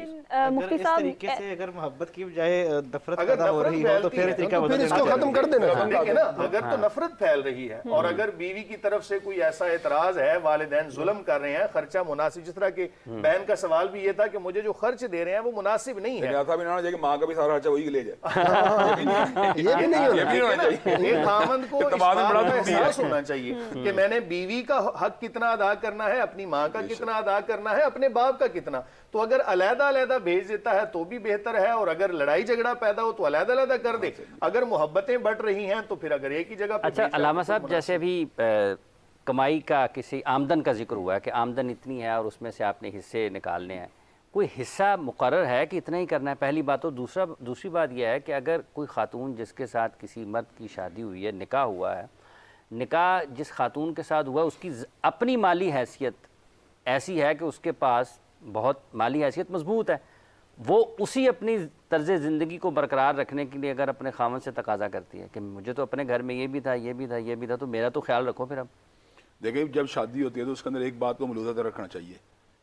مفتی اس صاحب طریقے سے اگر محبت کی بجائے نفرت اگر پیدا ہو رہی ہو تو پھر طریقہ تو پھر بدلنا اس کو ختم کر دینا. دیکھیں نا اگر تو ہاں. نفرت پھیل رہی ہے اور اگر بیوی کی طرف سے کوئی ایسا اعتراض ہے, والدین ظلم کر رہے ہیں, خرچہ مناسب, جس طرح کہ بہن کا سوال بھی یہ تھا کہ مجھے جو خرچ دے رہے ہیں وہ مناسب نہیں ہے, ایسا بھی نہ ہونا چاہیے کہ ماں کا بھی سارا خرچہ وہی لے جائے. یہ بھی نہیں ہونا چاہیے. ایک خاوند کو اس بات کا احساس ہونا چاہیے کہ میں نے بیوی کا حق کتنا ادا کرنا ہے, اپنی ماں کا کتنا ادا کرنا ہے, اپنے باپ کا کتنا. تو اگر علیحدہ علیحدہ بھیج دیتا ہے تو بھی بہتر ہے, اور اگر لڑائی جھگڑا پیدا ہو تو علیحدہ علیحدہ کر دے. اگر محبتیں بڑھ رہی ہیں تو پھر اگر ایک ہی جگہ. اچھا علامہ صاحب, جیسے ابھی کمائی کا کسی آمدن کا ذکر ہوا ہے کہ آمدن اتنی ہے اور اس میں سے آپ نے حصے نکالنے ہیں, کوئی حصہ مقرر ہے کہ اتنا ہی کرنا ہے؟ پہلی بات. تو دوسری بات یہ ہے کہ اگر کوئی خاتون جس کے ساتھ کسی مرد کی شادی ہوئی ہے, نکاح ہوا ہے, نکاح جس خاتون کے ساتھ ہوا ہے اس کی اپنی مالی حیثیت ایسی ہے کہ اس کے پاس بہت مالی حیثیت مضبوط ہے, وہ اسی اپنی طرز زندگی کو برقرار رکھنے کے لیے اگر اپنے خاوند سے تقاضا کرتی ہے کہ مجھے تو اپنے گھر میں یہ بھی تھا, یہ بھی تھا, یہ بھی تھا, تو میرا تو خیال رکھو. پھر اب دیکھیں جب شادی ہوتی ہے تو اس کے اندر ایک بات کو ملحوظہ رکھنا چاہیے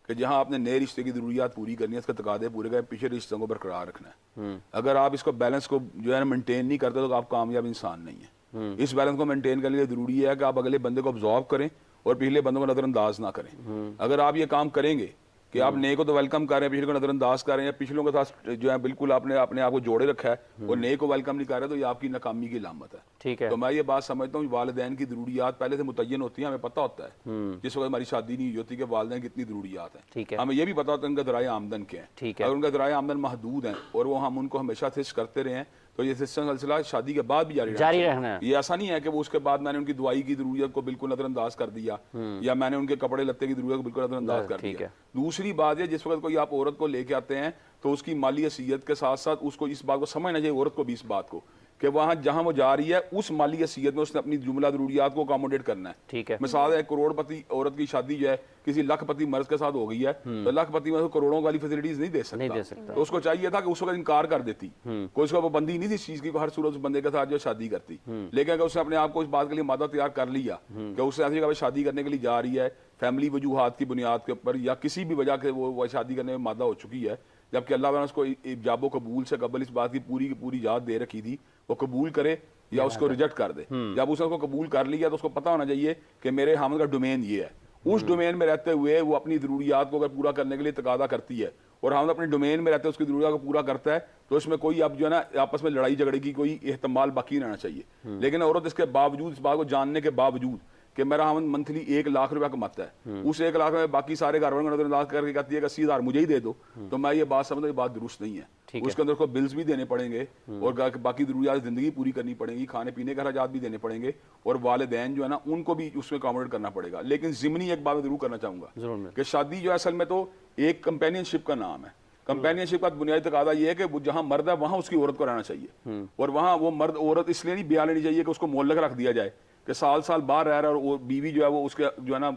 کہ جہاں آپ نے نئے رشتے کی ضروریات پوری کرنی ہے, اس کے تقاضے پورے کریں, پیچھے رشتوں کو برقرار رکھنا ہے. اگر آپ اس کو بیلنس کو جو ہے نا مینٹین نہیں کرتے تو آپ کامیاب انسان نہیں ہیں. اس بیلنس کو مینٹین کرنے کے لیے ضروری ہے کہ آپ اگلے بندے کو ابزارو کریں اور پچھلے بندوں کو نظر انداز نہ کریں. اگر آپ یہ کام کریں گے کہ آپ نئے کو تو ویلکم کر رہے ہیں, پچھلے کو نظر انداز کر رہے ہیں, پچھلوں کے ساتھ جو ہے بالکل آپ نے اپنے آپ کو جوڑے رکھا ہے اور نئے کو ویلکم نہیں کر رہے, تو یہ آپ کی ناکامی کی علامت ہے. ٹھیک ہے. تو میں یہ بات سمجھتا ہوں والدین کی ضروریات پہلے سے متعین ہوتی ہیں, ہمیں پتہ ہوتا ہے جس وقت ہماری شادی نہیں ہوتی کہ والدین کی اتنی ضروریات ہیں. ٹھیک ہے. ہمیں یہ بھی پتہ ہوتا ہے ان کا ذرائع آمدن کیا ہے. ٹھیک ہے. اگر ان کا ذرائع آمدن محدود ہیں اور وہ ہم ان کو ہمیشہ اسسٹ کرتے رہے ہیں تو یہ سلسلہ شادی کے بعد بھی جاری رہنا ہے. یہ ایسا نہیں ہے کہ وہ اس کے بعد میں نے ان کی دوائی کی ضرورت کو بالکل نظر انداز کر دیا یا میں نے ان کے کپڑے لتے کی ضرورت کو بالکل نظر انداز کر دیا. دوسری بات یہ, جس وقت کوئی آپ عورت کو لے کے آتے ہیں تو اس کی مالی حیثیت کے ساتھ ساتھ اس کو اس بات کو سمجھنا چاہیے, عورت کو بھی اس بات کو, کہ وہاں جہاں وہ جا رہی ہے اس مالی حیثیت میں اس نے اپنی جملہ ضروریات کو اکاموڈیٹ کرنا ہے. ٹھیک ہے. مثال ہے, کروڑ پتی عورت کی شادی جو ہے کسی لاکھ پتی مرد کے ساتھ ہو گئی ہے تو لاکھ پتی میں کروڑوں والی فیسلٹیز نہیں دے سکتا, تو اس کو چاہیے تھا کہ اس وقت انکار کر دیتی, کوئی اس کو پابندی نہیں تھی اس چیز کی, ہر صورت اس بندے کے ساتھ جو شادی کرتی. لیکن اگر اس نے اپنے آپ کو اس بات کے لیے مادہ تیار کر لیا کہ اس نے ایسی جگہ شادی کرنے کے لیے جا رہی ہے فیملی وجوہات کی بنیاد کے اوپر یا کسی بھی وجہ کے وہ شادی کرنے میں مادہ ہو چکی ہے, جبکہ اللہ تعالیٰ نے اس کو ایجاب و قبول سے قبل اس بات کی پوری یاد دے رکھی تھی, وہ قبول کرے یا اس کو ریجیکٹ کر دے. جب اس نے اس کو قبول کر لیا تو اس کو پتہ ہونا چاہیے کہ میرے حامد کا ڈومین یہ ہے. اس ڈومین میں رہتے ہوئے وہ اپنی ضروریات کو اگر پورا کرنے کے لیے تقاضا کرتی ہے اور حامد اپنے ڈومین میں رہتے ہیں اس کی ضروریات کو پورا کرتا ہے, تو اس میں کوئی اب جو ہے نا آپس میں لڑائی جھگڑے کی کوئی احتمال باقی رہنا چاہیے. لیکن عورت اس کے باوجود, اس بات کو جاننے کے باوجود کہ میرا حامد منتھلی 1 لاکھ روپیہ کماتا ہے, اس 1 لاکھ میں باقی سارے گھر والوں کو نظر انداز کر کے کہتی ہے کہ 80,000 مجھے ہی دے دو, تو میں یہ بات سمجھتا ہوں یہ بات درست نہیں ہے. اس کے اندر کو بلز بھی دینے پڑیں گے اور باقی ضروریات زندگی پوری کرنی پڑیں گی, کھانے پینے کے اخراجات بھی دینے پڑیں گے, اور والدین جو ہے نا ان کو بھی اس میں اکاموڈیٹ کرنا پڑے گا. لیکن ضمنی ایک بات ضرور کرنا چاہوں گا کہ شادی جو ہے اصل میں تو ایک کمپینین شپ کا نام ہے. کمپینین شپ کا بنیادی تقاضا یہ ہے کہ جہاں مرد ہے وہاں اس کی عورت کو رہنا چاہیے, اور وہاں وہ مرد عورت اس لیے نہیں بیاہ لینی چاہیے کہ اس کو معلق رکھ دیا جائے کہ سال باہر رہ رہا ہے اور بیوی جو ہے وہ اس کے جو ہے نا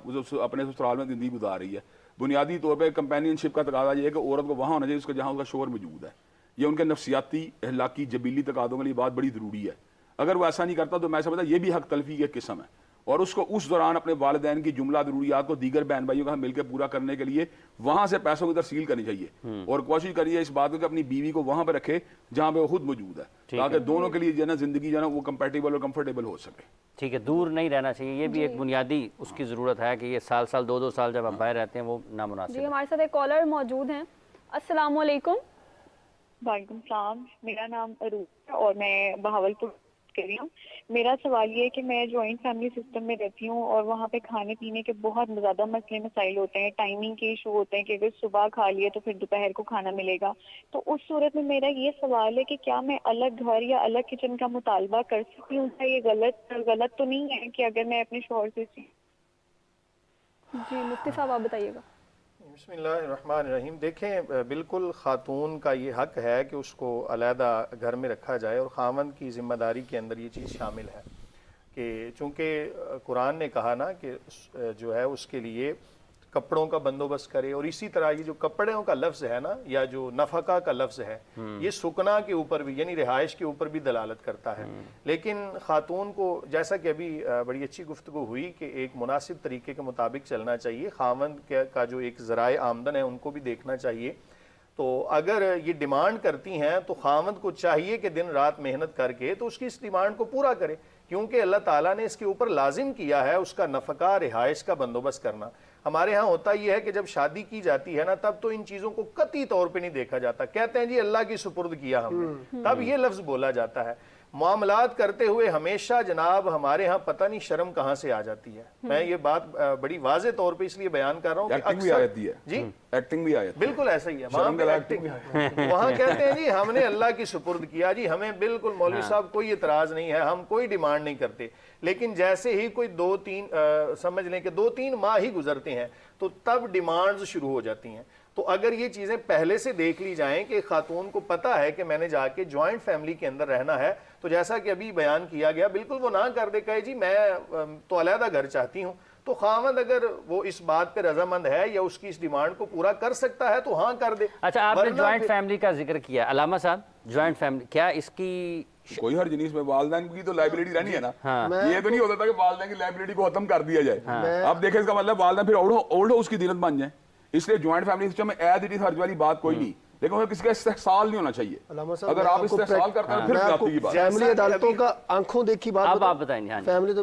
اپنے سسرال میں زندگی گزار رہی ہے. بنیادی طور پہ کمپینین شپ کا تقاضا یہ ہے کہ عورت کو وہاں ہونا چاہیے اس کا جہاں اس کا شوہر موجود ہے. یہ ان کے نفسیاتی, اخلاقی, جبیلی تقاضوں کے لیے بات بڑی ضروری ہے. اگر وہ ایسا نہیں کرتا تو میں سمجھتا یہ بھی حق تلفی کی ایک قسم ہے, اور اس کو اس دوران اپنے والدین کی جملہ ضروریات کو دیگر بہن بھائیوں کا مل کے پورا کرنے کے لیے وہاں سے پیسوں کی ترسیل کرنی چاہیے, اور کوشش کریے اس بات کو کہ اپنی بیوی کو وہاں پہ رکھے جہاں پہ وہ خود موجود ہے, تاکہ دونوں کے لیے جو ہے نا زندگی جو ہے نا وہ کمپیٹیبل اور کمفرٹیبل ہو سکے. ٹھیک ہے, دور نہیں رہنا چاہیے, یہ بھی ایک بنیادی اس کی ضرورت ہے کہ یہ سال 2 سال جب آپ باہر رہتے ہیں وہ نامناسب. جی ہمارے ساتھ ایک کالر موجود ہیں. السلام علیکم. وعلیکم السلام, میرا نام عروج ہے اور میں بہاولپور کر رہی ہوں. میرا سوال یہ ہے کہ میں جوائنٹ فیملی سسٹم میں رہتی ہوں اور وہاں پہ کھانے پینے کے بہت زیادہ مسئلے مسائل ہوتے ہیں. ٹائمنگ کے ایشو ہوتے ہیں کہ اگر صبح کھا لیے تو پھر دوپہر کو کھانا ملے گا. تو اس صورت میں میرا یہ سوال ہے کہ کیا میں الگ گھر یا الگ کچن کا مطالبہ کر سکتی ہوں؟ کیا یہ غلط تو نہیں ہے کہ اگر میں اپنے شوہر سے جی مفتی صاحب آپ بتائیے گا. بسم اللہ الرحمن الرحیم. دیکھیں بالکل خاتون کا یہ حق ہے کہ اس کو علیحدہ گھر میں رکھا جائے, اور خاوند کی ذمہ داری کے اندر یہ چیز شامل ہے کہ چونکہ قرآن نے کہا نا کہ جو ہے اس کے لیے کپڑوں کا بندوبست کرے, اور اسی طرح یہ جو کپڑوں کا لفظ ہے نا یا جو نفقہ کا لفظ ہے یہ سکنا کے اوپر بھی یعنی رہائش کے اوپر بھی دلالت کرتا ہے. لیکن خاتون کو جیسا کہ ابھی بڑی اچھی گفتگو ہوئی کہ ایک مناسب طریقے کے مطابق چلنا چاہیے. خاوند کا جو ایک ذرائع آمدن ہے ان کو بھی دیکھنا چاہیے. تو اگر یہ ڈیمانڈ کرتی ہیں تو خاوند کو چاہیے کہ دن رات محنت کر کے تو اس کی اس ڈیمانڈ کو پورا کرے, کیونکہ اللہ تعالیٰ نے اس کے اوپر لازم کیا ہے اس کا نفقہ رہائش کا بندوبست کرنا. ہمارے ہاں ہوتا یہ ہے کہ جب شادی کی جاتی ہے نا تب تو ان چیزوں کو قطعی طور پہ نہیں دیکھا جاتا, کہتے ہیں جی اللہ کی سپرد کیا ہم نے, تب یہ لفظ بولا جاتا ہے. معاملات کرتے ہوئے ہمیشہ جناب ہمارے ہاں پتہ نہیں شرم کہاں سے آ جاتی ہے. میں یہ بات بڑی واضح طور پہ اس لیے بیان کر رہا ہوں کہ اکثر جی ایکٹنگ بھی آتی ہے, بالکل ایسا ہی ہے وہاں کہتے ہیں جی ہم نے اللہ کی سپرد کیا. جی ہمیں بالکل مولوی صاحب کوئی اعتراض نہیں ہے, ہم کوئی ڈیمانڈ نہیں کرتے, لیکن جیسے ہی کوئی 2-3 سمجھ لیں کہ 2-3 ماہ ہی گزرتے ہیں تو تب ڈیمانڈز شروع ہو جاتی ہیں. تو اگر یہ چیزیں پہلے سے دیکھ لی جائیں کہ خاتون کو پتہ ہے کہ میں نے جا کے جوائنٹ فیملی کے اندر رہنا ہے, تو جیسا کہ ابھی بیان کیا گیا بالکل وہ نہ کر دے, کہے جی میں تو علیحدہ گھر چاہتی ہوں. تو خاوند اگر وہ اس بات پہ رضامند ہے یا اس کی اس ڈیمانڈ کو پورا کر سکتا ہے تو ہاں کر دے. اچھا آپ نے جوائنٹ فیملی کا ذکر کیا, علامہ صاحب جوائنٹ فیملی کیا اس کی کوئی حرج نہیں, اس میں والدین کی تو لائبلٹی رہنی ہے نا. یہ تو نہیں ہوتا تھا کہ والدین کی لائبلٹی کو ختم کر دیا جائے. اب دیکھیں اس کا مطلب والدین پھر اولڈ ہاؤس کی دیرت بن جائیں. اس لیے جوائنٹ فیملی سسٹم میں ایز اٹ از حرج والی بات کوئی نہیں, لیکن کسی کا استحصال نہیں ہونا چاہیے. اگر آپ استحصال کرتے ہیں پھر جاتی کی بات. فیملی عدالتوں کا آنکھوں دیکھی بات اب آپ بتائیں. فیملی تو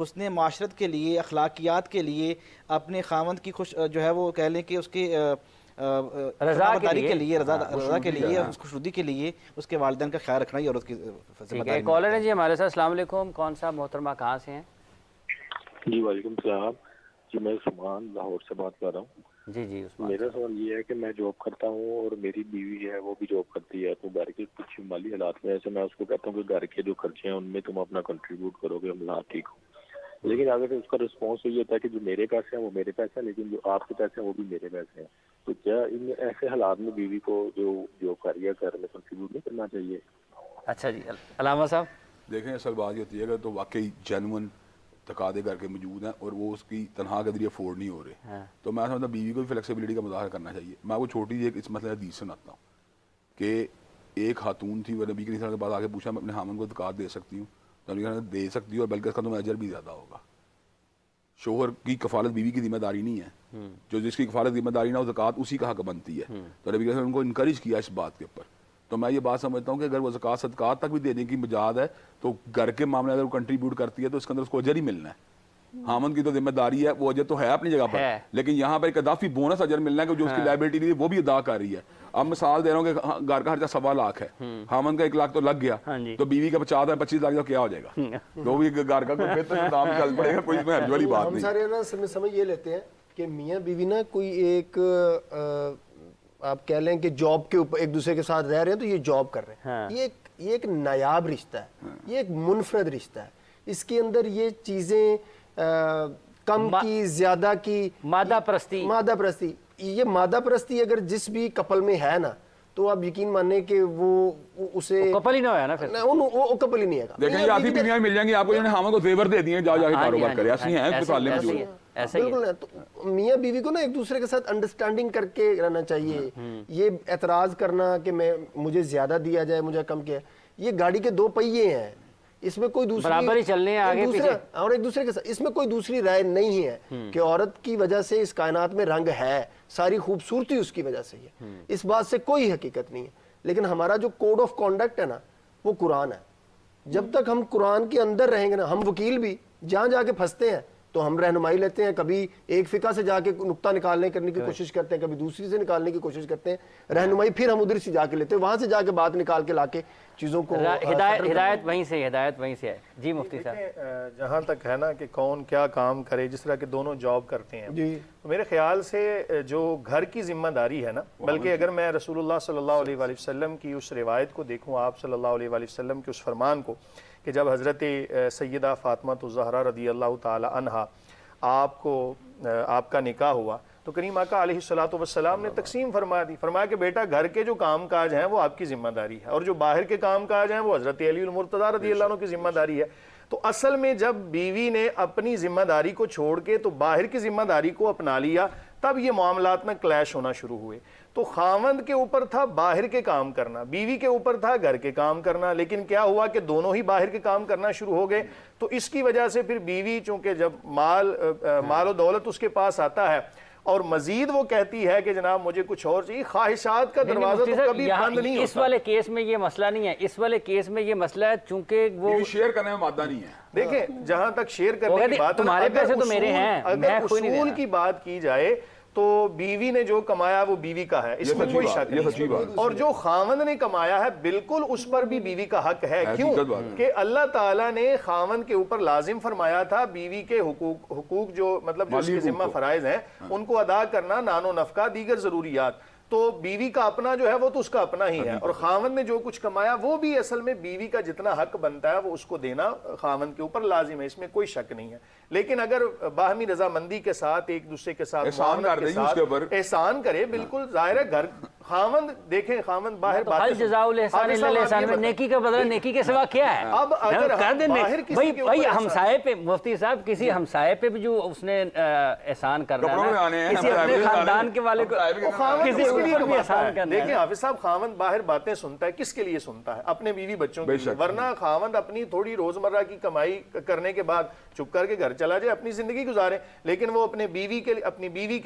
حسن معاشرت کے لیے، اخلاقیات کے لیے، اپنے خاوند کی خوش جو ہے وہ کہہ لیں کہ اس کے رضا کے لیے رضا کے لیے، اس خوشنودی کے لیے اس کے والدین کا خیال رکھنا ہی عورت کی ذمہ ٹھیک ہے. داری. کالر ہے جی ہمارے ساتھ. السلام علیکم. کون صاحب محترمہ کہاں سے ہیں؟ جی وعلیکم السلام. جی میں عثمان لاہور سے بات کر رہا ہوں. جی جی عثمان. میرا سوال یہ ہے کہ میں جاب کرتا ہوں اور میری بیوی ہے وہ بھی جاب کرتی ہے، تو گھر کے کچھ مالی حالات میں ایسے میں اس کو کہتا ہوں کہ گھر کے جو خرچے ہیں ان میں تم اپنا کنٹریبیوٹ کرو گے، ہم ٹھیک ہوں. لیکن اگر اس کا رسپانس یہ ہوتا ہے کہ جو میرے پیسے ہیں وہ میرے پیسے ہیں، لیکن جو آپ کے پیسے ہیں وہ بھی میرے پیسے ہیں، تو کیا ان ایسے حالات میں بیوی کو جو کر رہی ہے گھر میں کنٹریبیوٹ نہیں کرنا چاہیے؟ اچھا جی علامہ صاحب. دیکھیں اصل بات یہ ہوتی ہے کہ تو واقعی جینون تقاضے کر کے موجود ہیں اور وہ اس کی تنہا کے ذریعے افورڈ نہیں ہو رہے، تو میں سمجھتا ہوں بیوی کو بھی فلیکسیبلٹی کا مظاہرہ کرنا چاہیے. میں وہ چھوٹی سی ایک اس مسئلے حدیث سناتا ہوں کہ ایک خاتون تھی، وہ نبی کریم صلی اللہ علیہ وسلم کے بعد آگے پوچھا میں اپنے خاوند کو زکوٰۃ دے سکتی ہوں؟ تو نبی کہا دے سکتی ہو، بلکہ اس کا تمہیں اجر بھی زیادہ ہوگا. شوہر کی کفالت بیوی کی ذمہ داری نہیں ہے، جو جس کی کفالت ذمہ داری نہ ہو زکوٰۃ اسی کا حق بنتی ہے. تو نبی کریم ان کو انکریج کیا اس بات کے اوپر. تو میں یہ بات سمجھتا ہوں کہ اگر وہ زکوٰۃ صدقات تک بھی دینے کی مجاز ہے تو گھر کے معاملے اگر وہ کنٹریبیوٹ کرتی ہے تو اس کے اندر اس کو اجر ہی ملنا ہے. خاوند کی تو ذمہ داری ہے، وہ اجر تو ہے اپنی جگہ پر، لیکن یہاں پر ایک اضافی بونس اجر ملنا ہے کہ جو اس کی لائبلٹی نہیں وہ بھی ادا کر رہی ہے. اب مثال دے رہا ہوں کہ گھر کا خرچہ 1.25 لاکھ ہے، خاوند کا 1 لاکھ تو لگ گیا، تو بیوی کا 50 ہے 25 لاکھ تو کیا ہو جائے گا؟ تو بھی گھر کا کوئی بہتر نظام چل پڑے گا، کوئی اس میں حرج والی بات ہم نہیں. سارے نا سمجھ یہ لیتے ہیں کہ میاں بیوی نا کوئی ایک آپ کہہ لیں کہ جاب کے اوپر ایک دوسرے کے ساتھ رہ رہے ہیں تو یہ جاب کر رہے ہیں. یہ ایک نایاب رشتہ ہے، یہ ایک منفرد رشتہ ہے. اس کے اندر یہ چیزیں کم کی زیادہ کی مادہ پرستی یہ مادہ پرستی اگر جس بھی کپل میں ہے نا تو آپ یقین مانیں کہ وہ اسے کپل ہی نہ ہویا نا پھر وہ کپل ہی نہیں ہے. دیکھیں یہ آدھی بیویاں مل جائیں گی آپ کو، جنہوں نے خاوند کو زیور دے دیے جا کے کاروبار کرے، ایسی ہیں اس سال میں موجود ہیں. بالکل. تو میاں بیوی کو نا ایک دوسرے کے ساتھ انڈرسٹینڈنگ کر کے رہنا چاہیے. یہ اعتراض کرنا کہ مجھے زیادہ دیا جائے مجھے کم کیا، یہ گاڑی کے 2 پہیے ہیں، اس میں کوئی دوسری برابر ہی چلنے ہیں آگے پیچھے اور ایک دوسرے کے ساتھ اس میں کوئی دوسری رائے نہیں ہے کہ عورت کی وجہ سے اس کائنات میں رنگ ہے، ساری خوبصورتی اس کی وجہ سے ہے، اس بات سے کوئی حقیقت نہیں ہے. لیکن ہمارا جو کوڈ آف کانڈکٹ ہے نا وہ قرآن ہے. جب تک ہم قرآن کے اندر رہیں گے نا، ہم وکیل بھی جہاں جا کے پھنستے ہیں تو ہم رہنمائی لیتے ہیں، کبھی ایک فقہ سے جا کے نقطہ نکالنے کرنے کی کوشش کرتے ہیں، کبھی دوسری سے نکالنے کی کوشش کرتے ہیں رہنمائی، پھر ہم ادھر سے جا کے لیتے ہیں، وہاں سے جا کے بات نکال کے لا کے چیزوں کو ہدایت وہیں سے ہے. جی مفتی صاحب. جہاں تک ہے نا کہ کون کیا کام کرے، جس طرح کہ دونوں جاب کرتے ہیں، تو میرے خیال سے جو گھر کی ذمہ داری ہے نا، بلکہ اگر میں رسول اللہ صلی اللہ علیہ وآلہ وسلم کی اس روایت کو دیکھوں، آپ صلی اللہ علیہ وآلہ وسلم کے اس فرمان کو کہ جب حضرت سیدہ فاطمہ الزہرا رضی اللہ تعالی عنہا آپ کا نکاح ہوا تو کریم آقا علیہ الصلوۃ والسلام نے تقسیم فرمایا کہ بیٹا گھر کے جو کام کاج ہیں وہ آپ کی ذمہ داری ہے، اور جو باہر کے کام کاج ہیں وہ حضرت علی المرتضیٰ رضی اللہ عنہ کی ذمہ داری ہے. تو اصل میں جب بیوی نے اپنی ذمہ داری کو چھوڑ کے تو باہر کی ذمہ داری کو اپنا لیا تب یہ معاملات میں کلیش ہونا شروع ہوئے. تو خاوند کے اوپر تھا باہر کے کام کرنا، بیوی کے اوپر تھا گھر کے کام کرنا، لیکن کیا ہوا کہ دونوں ہی باہر کے کام کرنا شروع ہو گئے. تو اس کی وجہ سے پھر بیوی چونکہ جب مال و دولت اس کے پاس آتا ہے اور مزید وہ کہتی ہے کہ جناب مجھے کچھ اور چاہیے، خواہشات کا دروازہ تو کبھی بند نہیں ہوتا. اس والے کیس میں یہ مسئلہ نہیں ہے، اس والے کیس میں یہ مسئلہ ہے چونکہ وہ شیئر کرنے میں مادہ نہیں ہے. دیکھیں جہاں تک شیئر کرنے کی بات، تمہارے پیسے تو میرے ہیں، اگر اصول کی بات کی جائے تو بیوی نے جو کمایا وہ بیوی کا ہے، اس میں کوئی شک نہیں. اور جو خاوند نے کمایا ہے بالکل اس پر بھی بیوی کا حق ہے. کیوں کہ اللہ تعالیٰ نے خاوند کے اوپر لازم فرمایا تھا بیوی کے حقوق جو مطلب جو اس کے ذمہ فرائض ہیں ان کو ادا کرنا، نان و نفقہ، دیگر ضروریات. تو بیوی کا اپنا جو ہے وہ تو اس کا اپنا ہی ہے، اور خاوند نے جو کچھ کمایا وہ بھی اصل میں بیوی کا جتنا حق بنتا ہے وہ اس کو دینا خاوند کے اوپر لازم ہے، اس میں کوئی شک نہیں ہے. لیکن اگر باہمی رضامندی کے ساتھ ایک دوسرے کے ساتھ احسان کرے، بالکل ظاہر ہے گھر خاوند دیکھیں خاوند باہر حل جزاء الاحسان الا الاحسان میں نیکی کا بدلہ نیکی کے سوا کیا ہے؟ اب اگر بھائی ہمسائے پہ مفتی صاحب کسی ہمسائے پہ بھی جو اس نے احسان کرنا ہے کسی اپنے خاندان کے والے کو کسی کے اوپر بھی احسان کرنا ہے. دیکھیں حافظ صاحب خاوند باہر باتیں سنتا ہے کس کے لیے سنتا ہے؟ اپنے بیوی بچوں کے لیے. ورنہ خاوند اپنی تھوڑی روزمرہ کی کمائی کرنے کے بعد چپ کر کے گھر چلا جائے، اپنی زندگی گزارے، لیکن وہ اپنی بیوی کے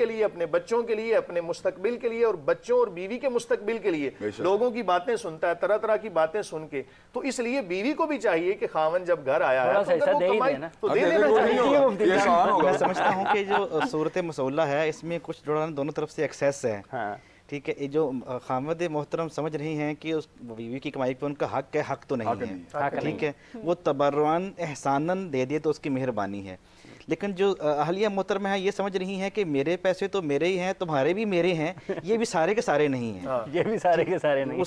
لیے، اپنے بچوں کے لیے، اپنے مستقبل کے لیے اور بچوں اور بیوی بیوی کے مستقبل کے لیے لوگوں کی باتیں سنتا ہے, طرح طرح کی باتیں سن کے. تو اس لیے بیوی کو بھی چاہیے کہ خاوند جب گھر آیا ہے تو اگر وہ کمائی تو دے دینا چاہیے. میں سمجھتا ہوں کہ جو صورت مسئلہ ہے اس میں کچھ جو دونوں طرف سے ایکسیس ہے, ٹھیک ہے. جو خامد محترم سمجھ رہے ہیں کہ اس بیوی کی کمائی پہ ان کا حق ہے, حق تو نہیں ہے, ٹھیک ہے. وہ تبرعاً احساناً دے دے تو اس کی مہربانی ہے. لیکن جو اہلیہ محترمہ ہیں یہ سمجھ رہی ہیں کہ میرے پیسے تو میرے ہی ہیں, تمہارے بھی میرے ہیں, یہ بھی سارے کے سارے نہیں ہیں. یہ بھی سارے کے سارے نہیں.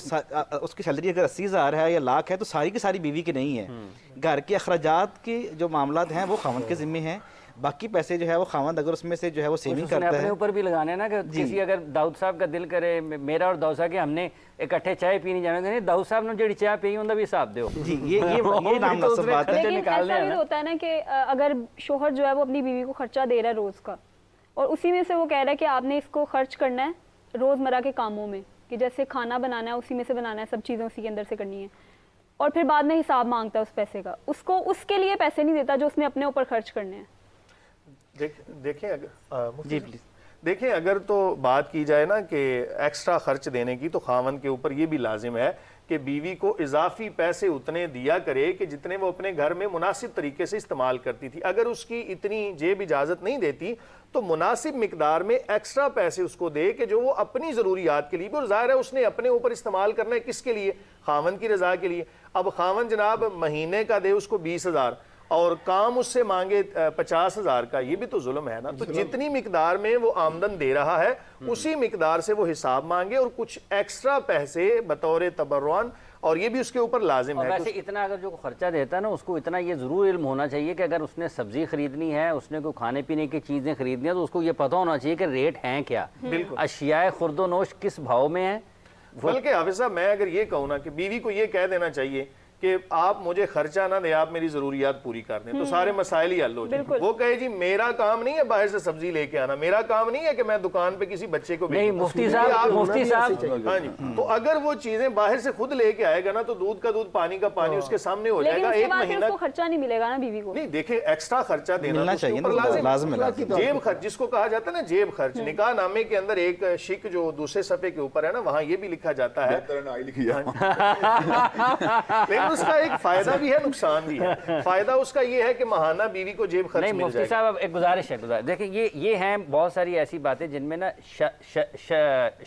اس کی سیلری اگر 80,000 ہے یا لاکھ ہے تو ساری کی ساری بیوی کی نہیں ہے. گھر کے اخراجات کے جو معاملات ہیں وہ خاوند کے ذمہ ہیں. باقی پیسے جو ہے وہ خاوند اگر اس میں سے جو ہے وہ سیونگ کرتا ہے, اپنے اوپر بھی لگانے نا کہ کسی اگر داؤد صاحب کا دل کرے میرا اور داؤد صاحب کے ہم نے اکٹھے چائے پینی جانا نہیں, داؤد صاحب نے جڑی چائے پی انہوں بھی حساب دیو. جی یہ نامناسب بات ہے. لیکن ایسا بھی ہوتا ہے نا کہ اگر شوہر جو ہے وہ اپنی بیوی کو خرچہ دے رہا ہے روز کا, اور اسی میں سے وہ کہہ رہا ہے کہ آپ نے اس کو خرچ کرنا ہے روزمرہ کے کاموں میں, کہ جیسے کھانا بنانا ہے اسی میں سے بنانا ہے, سب چیزیں اسی کے اندر سے کرنی ہے, اور پھر بعد میں حساب مانگتا ہے اس پیسے کا, اس کو اس کے لیے پیسے نہیں دیتا جو اس نے اپنے اوپر خرچ کرنے ہیں. دیکھیں اگر تو بات کی جائے نا کہ ایکسٹرا خرچ دینے کی, تو خاوند کے اوپر یہ بھی لازم ہے کہ بیوی کو اضافی پیسے اتنے دیا کرے کہ جتنے وہ اپنے گھر میں مناسب طریقے سے استعمال کرتی تھی. اگر اس کی اتنی جیب اجازت نہیں دیتی تو مناسب مقدار میں ایکسٹرا پیسے اس کو دے کہ جو وہ اپنی ضروریات کے لیے بھی, اور ظاہر ہے اس نے اپنے اوپر استعمال کرنا ہے کس کے لیے, خاوند کی رضا کے لیے. اب خاوند جناب مہینے کا دے اس کو 20,000 اور کام اس سے مانگے 50,000 کا, یہ بھی تو ظلم ہے نا. تو جتنی مقدار میں وہ آمدن دے رہا ہے اسی مقدار سے وہ حساب مانگے, اور کچھ ایکسٹرا پیسے بطور تبرعاً, اور یہ بھی اس کے اوپر لازم ہے. ویسے اتنا اگر جو خرچہ دیتا ہے نا اس کو اتنا یہ ضرور علم ہونا چاہیے کہ اگر اس نے سبزی خریدنی ہے, اس نے کوئی کھانے پینے کی چیزیں خریدنی ہے, تو اس کو یہ پتہ ہونا چاہیے کہ ریٹ ہیں کیا, اشیاء خرد و نوش کس بھاؤ میں ہیں. بلکہ حافظ صاحب میں اگر یہ کہوں نا کہ بیوی کو یہ کہہ دینا چاہیے کہ آپ مجھے خرچہ نہ دیں, آپ میری ضروریات پوری کر دیں, تو سارے مسائل ہی حل ہو جائیں. وہ کہے جی میرا کام نہیں ہے باہر سے سبزی لے کے آنا, میرا کام نہیں ہے کہ میں دکان پہ کسی بچے کو نہیں. مفتی صاحب ہاں جی, تو اگر وہ چیزیں باہر سے خود لے کے آئے گا نا تو دودھ کا دودھ پانی کا پانی اس کے سامنے ہو جائے گا. ایک مہینہ خرچہ نہیں ملے گا نا بیوی کو. نہیں دیکھیں ایکسٹرا خرچہ دینا چاہیے, لازم ہے. جیب خرچ جس کو کہا جاتا ہے نا, جیب خرچ. نکاح نامے کے اندر ایک شک جو دوسرے صفحے کے اوپر ہے نا, وہاں یہ بھی لکھا جاتا ہے, لیکن اس کا ایک فائدہ بھی ہے نقصان بھی ہے. فائدہ اس کا یہ ہے کہ ماہانہ بیوی کو جیب خرچ مل جائے گا. مفتی صاحب ایک گزارش ہے, دیکھیں یہ ہیں بہت ساری ایسی باتیں جن میں نا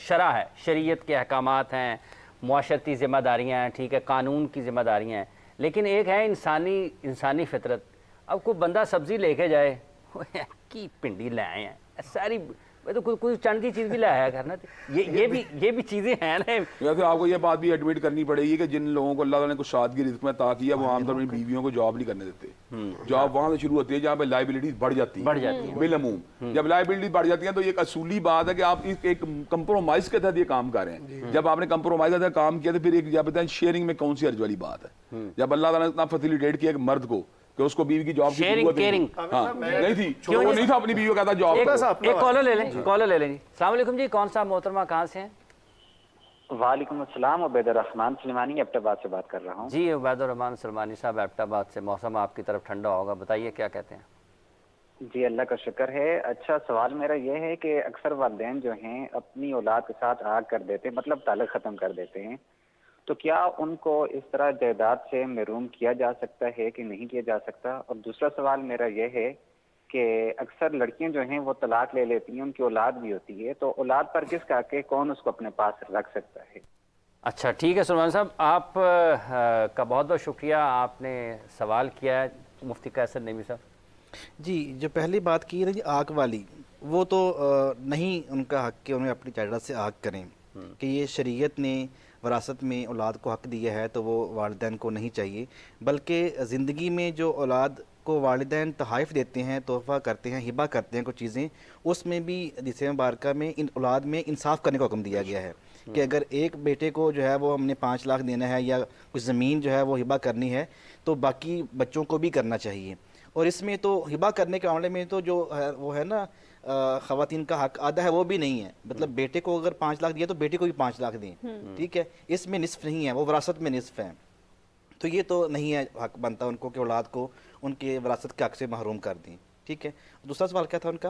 شرع ہے, شریعت کے احکامات ہیں, معاشرتی ذمہ داریاں ہیں, ٹھیک ہے, قانون کی ذمہ داریاں ہیں, لیکن ایک ہے انسانی فطرت. اب کوئی بندہ سبزی لے کے جائے کی پنڈی لے آئے ہیں ساری, تو کوئی چند کی چیز بھی لایا کرنا, یہ بھی چیزیں ہیں نا. ویسے آپ کو یہ بات بھی ایڈمٹ کرنی پڑے گی کہ جن لوگوں کو اللہ تعالیٰ نے کچھ سادگی رزق میں عطا کیا وہ عام طور پر بیویوں کو جاب نہیں کرنے دیتے. جاب وہاں سے شروع ہوتی ہے جہاں پہ لائبلٹیز بڑھ جاتی ہیں بالعموم. جب لائبلٹیز بڑھ جاتی ہیں تو ایک اصولی بات ہے کہ آپ ایک کمپرومائز کے تحت یہ کام کر رہے ہیں. جب آپ نے کمپرومائز کے تحت کام کیا تو پھر ایک جب بتائیں شیئرنگ میں کون سی حرج والی بات ہے. جب اللہ تعالیٰ نے اتنا فیسیلیٹیٹ کیا ایک مرد کو کہ اس کو بیوی کی جاب کی ضرورت نہیں تھی, وہ نہیں تھا اپنی بیوی کو کہتا جاب. ایک کالر لے لیں جی. السلام علیکم جی, کون صاحب محترمہ کہاں سے ہیں؟ وعلیکم السلام, عبید الرحمن سلمانی ایبٹ آباد سے بات کر رہا ہوں. جی عبید الرحمن سلمانی صاحب ایبٹ آباد سے. موسم آپ کی طرف ٹھنڈا ہوگا, بتائیے کیا کہتے ہیں؟ جی اللہ کا شکر ہے. اچھا سوال میرا یہ ہے کہ اکثر والدین جو ہیں اپنی اولاد کے ساتھ آگ کر دیتے ہیں, مطلب تعلق ختم کر دیتے ہیں, تو کیا ان کو اس طرح جائیداد سے محروم کیا جا سکتا ہے کہ نہیں کیا جا سکتا؟ اور دوسرا سوال میرا یہ ہے کہ اکثر لڑکیاں جو ہیں وہ طلاق لے لیتی ہیں, ان کی اولاد بھی ہوتی ہے, تو اولاد پر کس کا کہ کون اس کو اپنے پاس رکھ سکتا ہے؟ اچھا ٹھیک ہے سلمان صاحب, آپ کا بہت بہت شکریہ, آپ نے سوال کیا ہے. مفتی قیصر نعیمی صاحب جی, جو پہلی بات کی ہے جی آگ والی, وہ تو نہیں ان کا حق کہ انہیں اپنی جائیداد سے آگ کریں, کہ یہ شریعت نے وراثت میں اولاد کو حق دیا ہے تو وہ والدین کو نہیں چاہیے. بلکہ زندگی میں جو اولاد کو والدین تحائف دیتے ہیں, تحفہ کرتے ہیں, ہبہ کرتے ہیں کچھ چیزیں, اس میں بھی حدیث مبارکہ میں ان اولاد میں انصاف کرنے کا حکم دیا گیا ہے کہ اگر ایک بیٹے کو جو ہے وہ ہم نے 5 لاکھ دینا ہے یا کچھ زمین جو ہے وہ ہبہ کرنی ہے تو باقی بچوں کو بھی کرنا چاہیے. اور اس میں تو ہبہ کرنے کے معاملے میں تو جو ہے وہ ہے نا خواتین کا حق آدھا ہے وہ بھی نہیں ہے, مطلب بیٹے کو اگر 5 لاکھ دیا تو بیٹے کو بھی 5 لاکھ دیں, ٹھیک ہے, اس میں نصف نہیں ہے, وہ وراثت میں نصف ہے. تو یہ تو نہیں ہے حق بنتا ان کو کہ اولاد کو ان کے وراثت کے حق سے محروم کر دیں, ٹھیک ہے. دوسرا سوال کیا تھا ان کا؟